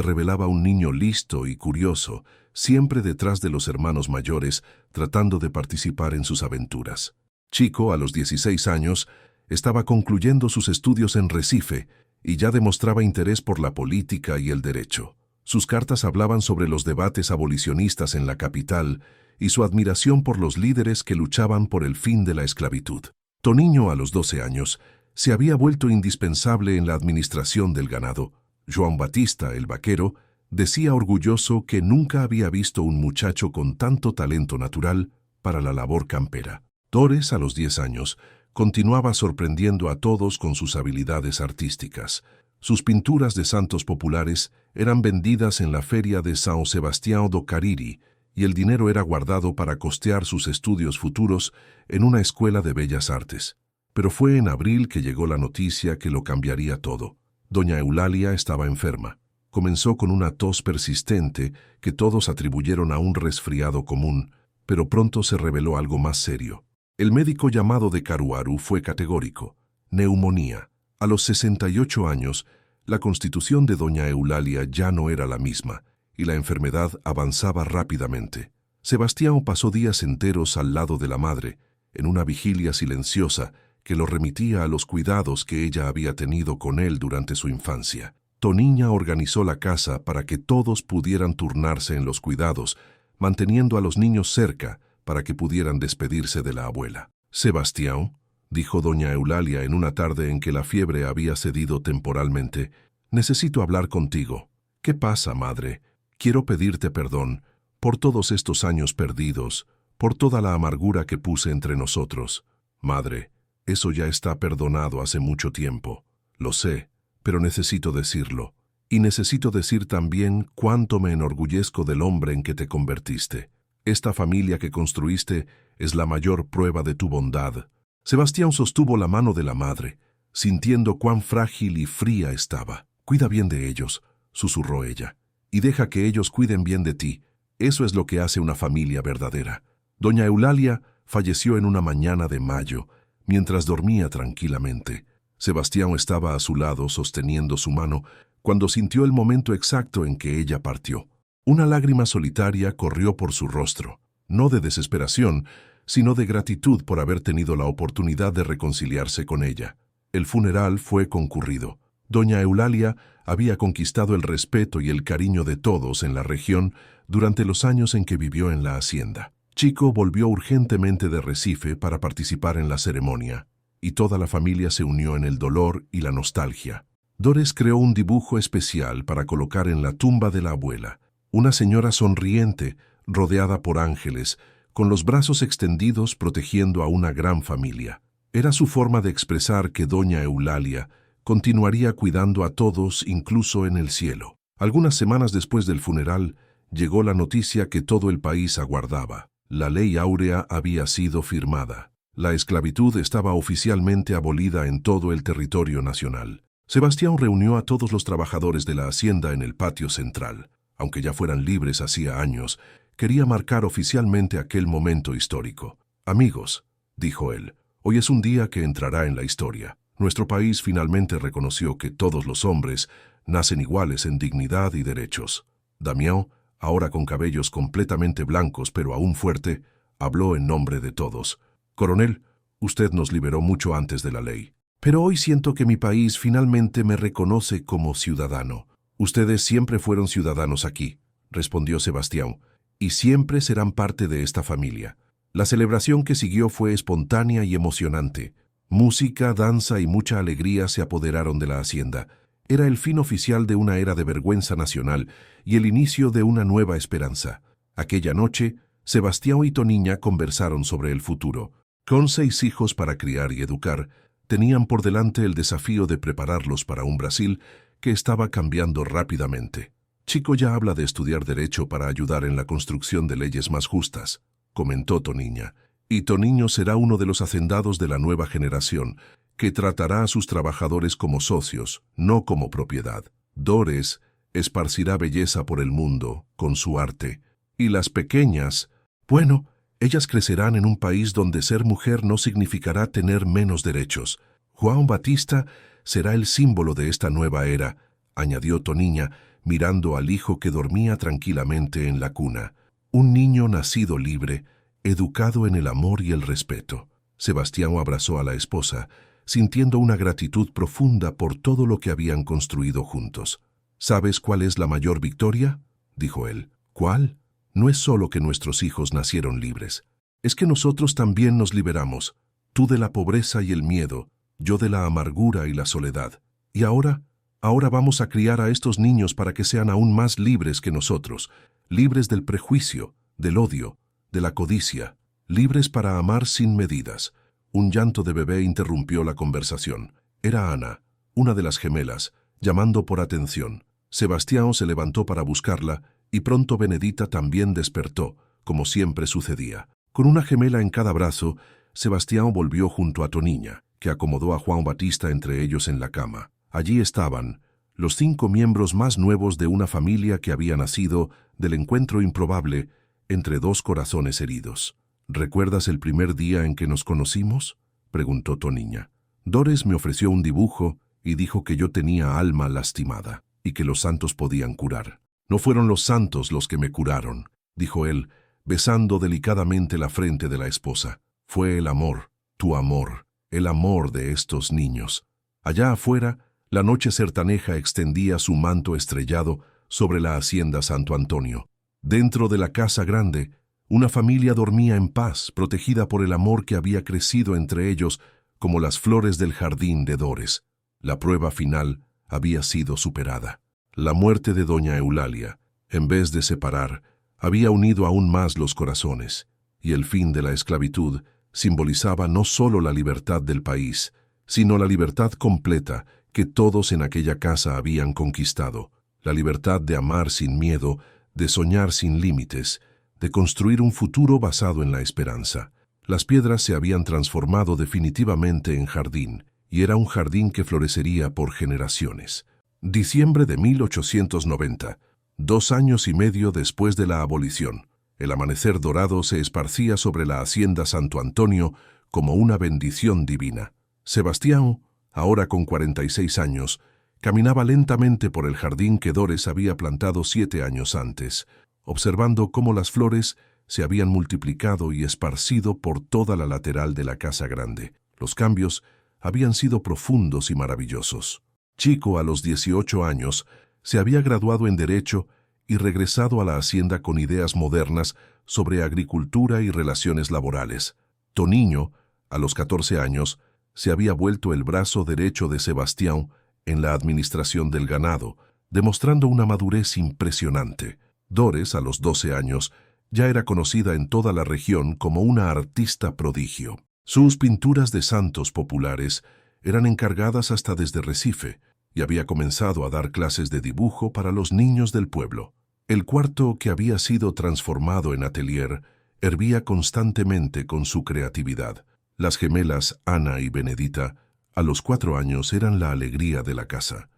revelaba un niño listo y curioso, siempre detrás de los hermanos mayores, tratando de participar en sus aventuras. Chico, a los 16 años, estaba concluyendo sus estudios en Recife y ya demostraba interés por la política y el derecho. Sus cartas hablaban sobre los debates abolicionistas en la capital y su admiración por los líderes que luchaban por el fin de la esclavitud. Toniño, a los 12 años, se había vuelto indispensable en la administración del ganado. João Batista, el vaquero, decía orgulloso que nunca había visto un muchacho con tanto talento natural para la labor campera. Dores, a los 10 años, continuaba sorprendiendo a todos con sus habilidades artísticas. Sus pinturas de santos populares eran vendidas en la feria de São Sebastião do Cariri y el dinero era guardado para costear sus estudios futuros en una escuela de bellas artes. Pero fue en abril que llegó la noticia que lo cambiaría todo. Doña Eulalia estaba enferma. Comenzó con una tos persistente que todos atribuyeron a un resfriado común, pero pronto se reveló algo más serio. El médico llamado de Caruaru fue categórico: neumonía. A los 68 años, la constitución de doña Eulalia ya no era la misma, y la enfermedad avanzaba rápidamente. Sebastião pasó días enteros al lado de la madre, en una vigilia silenciosa que lo remitía a los cuidados que ella había tenido con él durante su infancia. Toniña organizó la casa para que todos pudieran turnarse en los cuidados, manteniendo a los niños cerca para que pudieran despedirse de la abuela. «Sebastião», dijo doña Eulalia en una tarde en que la fiebre había cedido temporalmente, «necesito hablar contigo». «¿Qué pasa, madre? Quiero pedirte perdón por todos estos años perdidos, por toda la amargura que puse entre nosotros. Madre, eso ya está perdonado hace mucho tiempo. Lo sé, pero necesito decirlo. Y necesito decir también cuánto me enorgullezco del hombre en que te convertiste. Esta familia que construiste es la mayor prueba de tu bondad». Sebastião sostuvo la mano de la madre, sintiendo cuán frágil y fría estaba. «Cuida bien de ellos», susurró ella, «y deja que ellos cuiden bien de ti. Eso es lo que hace una familia verdadera». Doña Eulalia falleció en una mañana de mayo, mientras dormía tranquilamente. Sebastião estaba a su lado sosteniendo su mano cuando sintió el momento exacto en que ella partió. Una lágrima solitaria corrió por su rostro, no de desesperación, sino de gratitud por haber tenido la oportunidad de reconciliarse con ella. El funeral fue concurrido. Doña Eulalia había conquistado el respeto y el cariño de todos en la región durante los años en que vivió en la hacienda. Chico volvió urgentemente de Recife para participar en la ceremonia, y toda la familia se unió en el dolor y la nostalgia. Dores creó un dibujo especial para colocar en la tumba de la abuela. Una señora sonriente, rodeada por ángeles, con los brazos extendidos protegiendo a una gran familia. Era su forma de expresar que doña Eulalia continuaría cuidando a todos incluso en el cielo. Algunas semanas después del funeral, llegó la noticia que todo el país aguardaba. La ley áurea había sido firmada. La esclavitud estaba oficialmente abolida en todo el territorio nacional. Sebastião reunió a todos los trabajadores de la hacienda en el patio central. Aunque ya fueran libres hacía años, quería marcar oficialmente aquel momento histórico. «Amigos», dijo él, «hoy es un día que entrará en la historia. Nuestro país finalmente reconoció que todos los hombres nacen iguales en dignidad y derechos». Damião, ahora con cabellos completamente blancos pero aún fuerte, habló en nombre de todos. «Coronel, usted nos liberó mucho antes de la ley. Pero hoy siento que mi país finalmente me reconoce como ciudadano». «Ustedes siempre fueron ciudadanos aquí», respondió Sebastião, «y siempre serán parte de esta familia». La celebración que siguió fue espontánea y emocionante. Música, danza y mucha alegría se apoderaron de la hacienda. Era el fin oficial de una era de vergüenza nacional y el inicio de una nueva esperanza. Aquella noche, Sebastião y Toniña conversaron sobre el futuro. Con 6 hijos para criar y educar, tenían por delante el desafío de prepararlos para un Brasil que estaba cambiando rápidamente. Chico ya habla de estudiar Derecho para ayudar en la construcción de leyes más justas, comentó Toniña. Y Toniño será uno de los hacendados de la nueva generación, que tratará a sus trabajadores como socios, no como propiedad. Dores esparcirá belleza por el mundo, con su arte. Y las pequeñas, bueno, ellas crecerán en un país donde ser mujer no significará tener menos derechos. Juan Batista será el símbolo de esta nueva era, añadió Toniña, mirando al hijo que dormía tranquilamente en la cuna. Un niño nacido libre, educado en el amor y el respeto. Sebastián abrazó a la esposa, sintiendo una gratitud profunda por todo lo que habían construido juntos. ¿Sabes cuál es la mayor victoria?, dijo él. ¿Cuál? No es solo que nuestros hijos nacieron libres. Es que nosotros también nos liberamos. Tú de la pobreza y el miedo, yo de la amargura y la soledad. Y ahora vamos a criar a estos niños para que sean aún más libres que nosotros, libres del prejuicio, del odio, de la codicia, libres para amar sin medidas. Un llanto de bebé interrumpió la conversación. Era Ana, una de las gemelas, llamando por atención. Sebastián se levantó para buscarla y pronto Benedita también despertó, como siempre sucedía. Con una gemela en cada brazo, Sebastián volvió junto a Toniña, que acomodó a Juan Batista entre ellos en la cama. Allí estaban, los 5 miembros más nuevos de una familia que había nacido del encuentro improbable entre 2 corazones heridos. ¿Recuerdas el primer día en que nos conocimos?, preguntó Toniña. Dores me ofreció un dibujo y dijo que yo tenía alma lastimada y que los santos podían curar. No fueron los santos los que me curaron, dijo él, besando delicadamente la frente de la esposa. Fue el amor, tu amor, el amor de estos niños. Allá afuera, la noche sertaneja extendía su manto estrellado sobre la hacienda Santo Antonio. Dentro de la casa grande, una familia dormía en paz, protegida por el amor que había crecido entre ellos como las flores del jardín de Dores. La prueba final había sido superada. La muerte de doña Eulalia, en vez de separar, había unido aún más los corazones, y el fin de la esclavitud simbolizaba no solo la libertad del país, sino la libertad completa que todos en aquella casa habían conquistado, la libertad de amar sin miedo, de soñar sin límites, de construir un futuro basado en la esperanza. Las piedras se habían transformado definitivamente en jardín, y era un jardín que florecería por generaciones. Diciembre de 1890, 2 años y medio después de la abolición. El amanecer dorado se esparcía sobre la hacienda Santo Antonio como una bendición divina. Sebastián, ahora con 46 años, caminaba lentamente por el jardín que Dores había plantado 7 años antes, observando cómo las flores se habían multiplicado y esparcido por toda la lateral de la casa grande. Los cambios habían sido profundos y maravillosos. Chico, a los 18 años, se había graduado en Derecho y regresado a la hacienda con ideas modernas sobre agricultura y relaciones laborales. Toniño, a los 14 años, se había vuelto el brazo derecho de Sebastián en la administración del ganado, demostrando una madurez impresionante. Dores, a los 12 años, ya era conocida en toda la región como una artista prodigio. Sus pinturas de santos populares eran encargadas hasta desde Recife y había comenzado a dar clases de dibujo para los niños del pueblo. El cuarto, que había sido transformado en atelier, hervía constantemente con su creatividad. Las gemelas Ana y Benedita, a los 4 años, eran la alegría de la casa.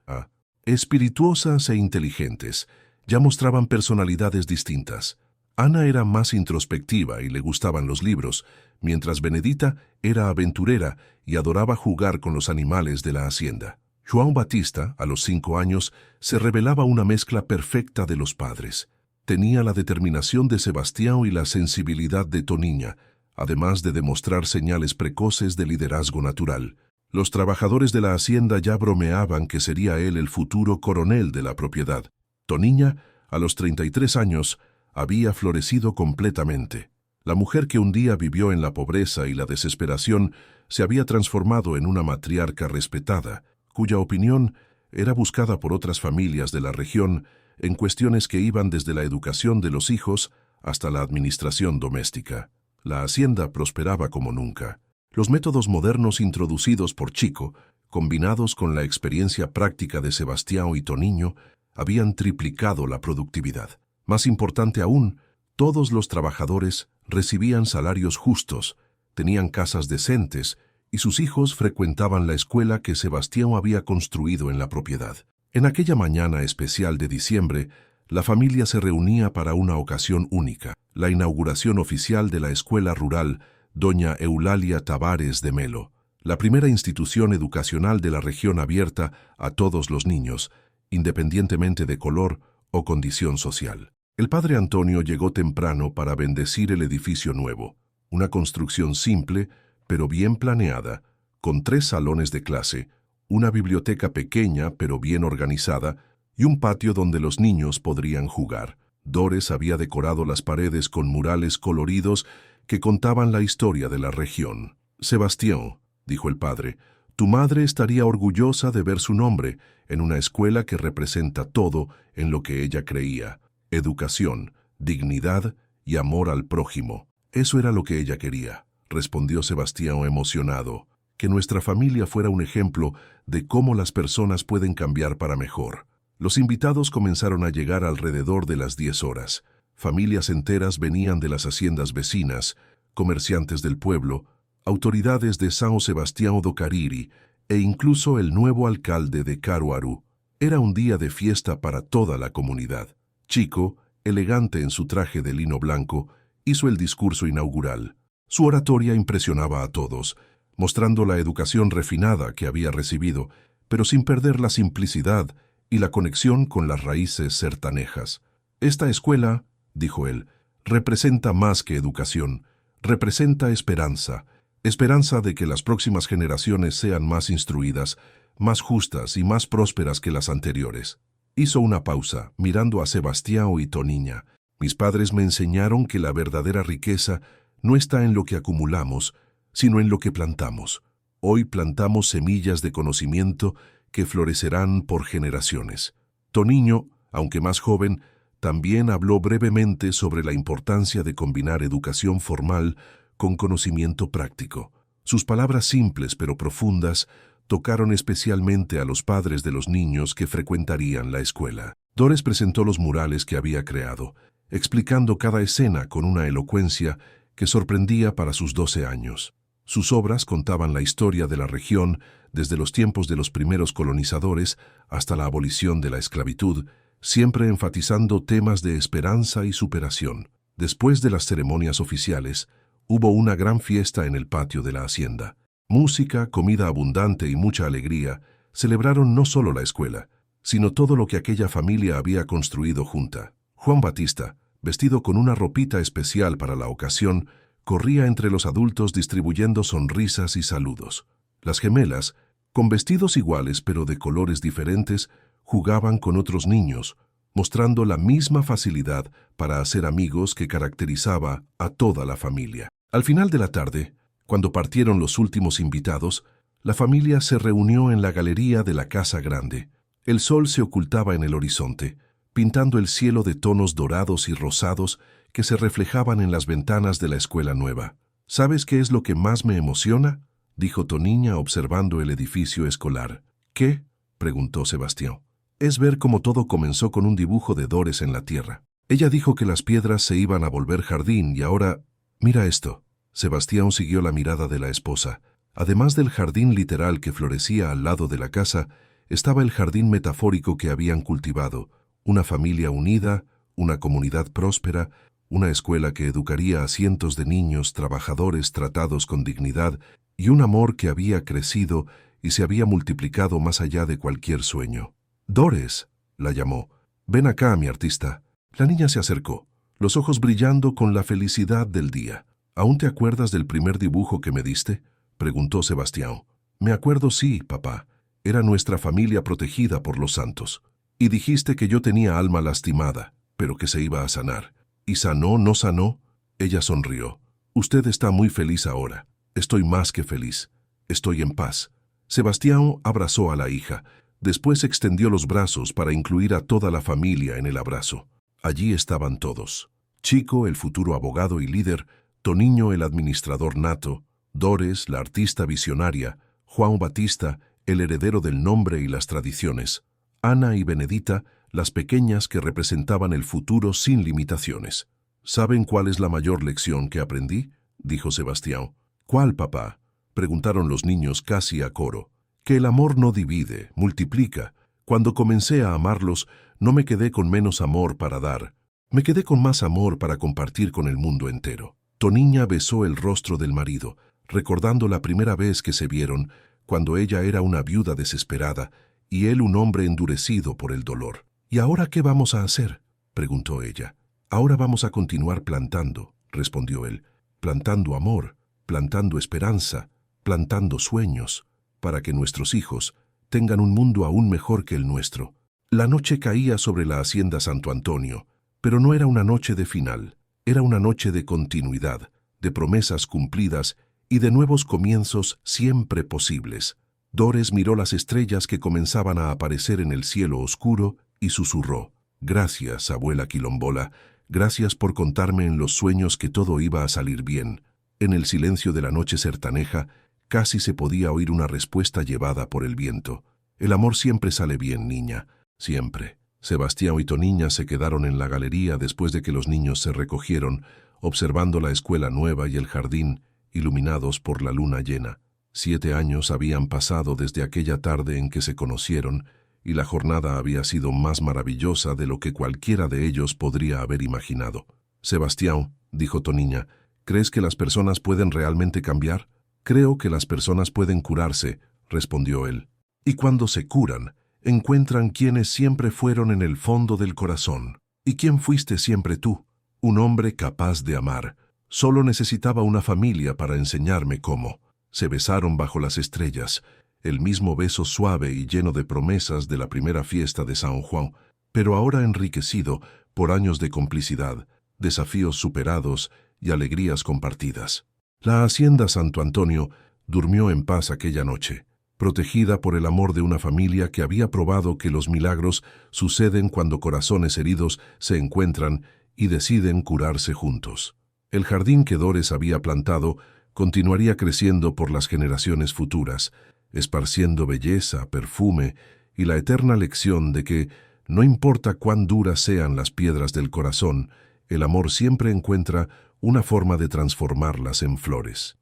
Espirituosas e inteligentes, ya mostraban personalidades distintas. Ana era más introspectiva y le gustaban los libros, mientras Benedita era aventurera y adoraba jugar con los animales de la hacienda. Juan Batista, a los 5 años, se revelaba una mezcla perfecta de los padres. Tenía la determinación de Sebastián y la sensibilidad de Toniña, además de demostrar señales precoces de liderazgo natural. Los trabajadores de la hacienda ya bromeaban que sería él el futuro coronel de la propiedad. Toniña, a los 33 años, había florecido completamente. La mujer que un día vivió en la pobreza y la desesperación se había transformado en una matriarca respetada, cuya opinión era buscada por otras familias de la región en cuestiones que iban desde la educación de los hijos hasta la administración doméstica. La hacienda prosperaba como nunca. Los métodos modernos introducidos por Chico, combinados con la experiencia práctica de Sebastián y Toniño, habían triplicado la productividad. Más importante aún, todos los trabajadores recibían salarios justos, tenían casas decentes y sus hijos frecuentaban la escuela que Sebastián había construido en la propiedad. En aquella mañana especial de diciembre, la familia se reunía para una ocasión única, la inauguración oficial de la escuela rural Doña Eulalia Tavares de Melo, la primera institución educacional de la región abierta a todos los niños, independientemente de color o condición social. El padre Antonio llegó temprano para bendecir el edificio nuevo, una construcción simple, pero bien planeada, con 3 salones de clase, una biblioteca pequeña pero bien organizada y un patio donde los niños podrían jugar. Dores había decorado las paredes con murales coloridos que contaban la historia de la región. «Sebastián», dijo el padre, «tu madre estaría orgullosa de ver su nombre en una escuela que representa todo en lo que ella creía: educación, dignidad y amor al prójimo». «Eso era lo que ella quería», respondió Sebastián emocionado, «que nuestra familia fuera un ejemplo de cómo las personas pueden cambiar para mejor». Los invitados comenzaron a llegar alrededor de las 10 horas. Familias enteras venían de las haciendas vecinas, comerciantes del pueblo, autoridades de São Sebastião do Cariri e incluso el nuevo alcalde de Caruaru. Era un día de fiesta para toda la comunidad. Chico, elegante en su traje de lino blanco, hizo el discurso inaugural. Su oratoria impresionaba a todos, mostrando la educación refinada que había recibido, pero sin perder la simplicidad y la conexión con las raíces sertanejas. «Esta escuela», dijo él, «representa más que educación, representa esperanza, esperanza de que las próximas generaciones sean más instruidas, más justas y más prósperas que las anteriores». Hizo una pausa, mirando a Sebastián y Toniña. «Mis padres me enseñaron que la verdadera riqueza no está en lo que acumulamos, sino en lo que plantamos. Hoy plantamos semillas de conocimiento que florecerán por generaciones». Toniño, aunque más joven, también habló brevemente sobre la importancia de combinar educación formal con conocimiento práctico. Sus palabras simples pero profundas tocaron especialmente a los padres de los niños que frecuentarían la escuela. Dores presentó los murales que había creado, explicando cada escena con una elocuencia que sorprendía para sus 12 años. Sus obras contaban la historia de la región desde los tiempos de los primeros colonizadores hasta la abolición de la esclavitud, siempre enfatizando temas de esperanza y superación. Después de las ceremonias oficiales, hubo una gran fiesta en el patio de la hacienda. Música, comida abundante y mucha alegría celebraron no solo la escuela, sino todo lo que aquella familia había construido junta. Juan Batista, vestido con una ropita especial para la ocasión, corría entre los adultos distribuyendo sonrisas y saludos. Las gemelas, con vestidos iguales pero de colores diferentes, jugaban con otros niños, mostrando la misma facilidad para hacer amigos que caracterizaba a toda la familia. Al final de la tarde, cuando partieron los últimos invitados, la familia se reunió en la galería de la casa grande. El sol se ocultaba en el horizonte, pintando el cielo de tonos dorados y rosados que se reflejaban en las ventanas de la escuela nueva. «¿Sabes qué es lo que más me emociona?», dijo Toniña observando el edificio escolar. «¿Qué?», preguntó Sebastián. «Es ver cómo todo comenzó con un dibujo de Dores en la tierra. Ella dijo que las piedras se iban a volver jardín y ahora... Mira esto». Sebastián siguió la mirada de la esposa. Además del jardín literal que florecía al lado de la casa, estaba el jardín metafórico que habían cultivado, una familia unida, una comunidad próspera, una escuela que educaría a cientos de niños trabajadores tratados con dignidad y un amor que había crecido y se había multiplicado más allá de cualquier sueño. «Dores», la llamó. «Ven acá, mi artista». La niña se acercó, los ojos brillando con la felicidad del día. «¿Aún te acuerdas del primer dibujo que me diste?», preguntó Sebastián. «Me acuerdo, sí, papá. Era nuestra familia protegida por los santos. Y dijiste que yo tenía alma lastimada, pero que se iba a sanar. ¿Y sanó, no sanó?». Ella sonrió. «Usted está muy feliz ahora. Estoy más que feliz. Estoy en paz». Sebastián abrazó a la hija. Después extendió los brazos para incluir a toda la familia en el abrazo. Allí estaban todos. Chico, el futuro abogado y líder, Toniño, el administrador nato, Dores, la artista visionaria, Juan Batista, el heredero del nombre y las tradiciones, Ana y Benedita, las pequeñas que representaban el futuro sin limitaciones. ¿Saben cuál es la mayor lección que aprendí?, dijo Sebastián. ¿Cuál, papá?, preguntaron los niños casi a coro. Que el amor no divide, multiplica. Cuando comencé a amarlos, no me quedé con menos amor para dar. Me quedé con más amor para compartir con el mundo entero. Toniña besó el rostro del marido, recordando la primera vez que se vieron, cuando ella era una viuda desesperada y él un hombre endurecido por el dolor. ¿Y ahora qué vamos a hacer?, preguntó ella. Ahora vamos a continuar plantando, respondió él. Plantando amor, plantando esperanza, plantando sueños, para que nuestros hijos tengan un mundo aún mejor que el nuestro. La noche caía sobre la hacienda Santo Antonio, pero no era una noche de final, era una noche de continuidad, de promesas cumplidas y de nuevos comienzos siempre posibles. Dores miró las estrellas que comenzaban a aparecer en el cielo oscuro y susurró: «Gracias, abuela Quilombola, gracias por contarme en los sueños que todo iba a salir bien». En el silencio de la noche sertaneja, casi se podía oír una respuesta llevada por el viento. «El amor siempre sale bien, niña, siempre». Sebastián y Toniña se quedaron en la galería después de que los niños se recogieron, observando la escuela nueva y el jardín, iluminados por la luna llena. 7 años habían pasado desde aquella tarde en que se conocieron, y la jornada había sido más maravillosa de lo que cualquiera de ellos podría haber imaginado. «Sebastián», dijo Toniña, «¿crees que las personas pueden realmente cambiar?» «Creo que las personas pueden curarse», respondió él. «Y cuando se curan, encuentran quienes siempre fueron en el fondo del corazón. ¿Y quién fuiste siempre tú? Un hombre capaz de amar. Solo necesitaba una familia para enseñarme cómo». Se besaron bajo las estrellas, el mismo beso suave y lleno de promesas de la primera fiesta de San Juan, pero ahora enriquecido por años de complicidad, desafíos superados y alegrías compartidas. La hacienda Santo Antonio durmió en paz aquella noche, protegida por el amor de una familia que había probado que los milagros suceden cuando corazones heridos se encuentran y deciden curarse juntos. El jardín que Dores había plantado continuaría creciendo por las generaciones futuras, esparciendo belleza, perfume y la eterna lección de que, no importa cuán duras sean las piedras del corazón, el amor siempre encuentra una forma de transformarlas en flores.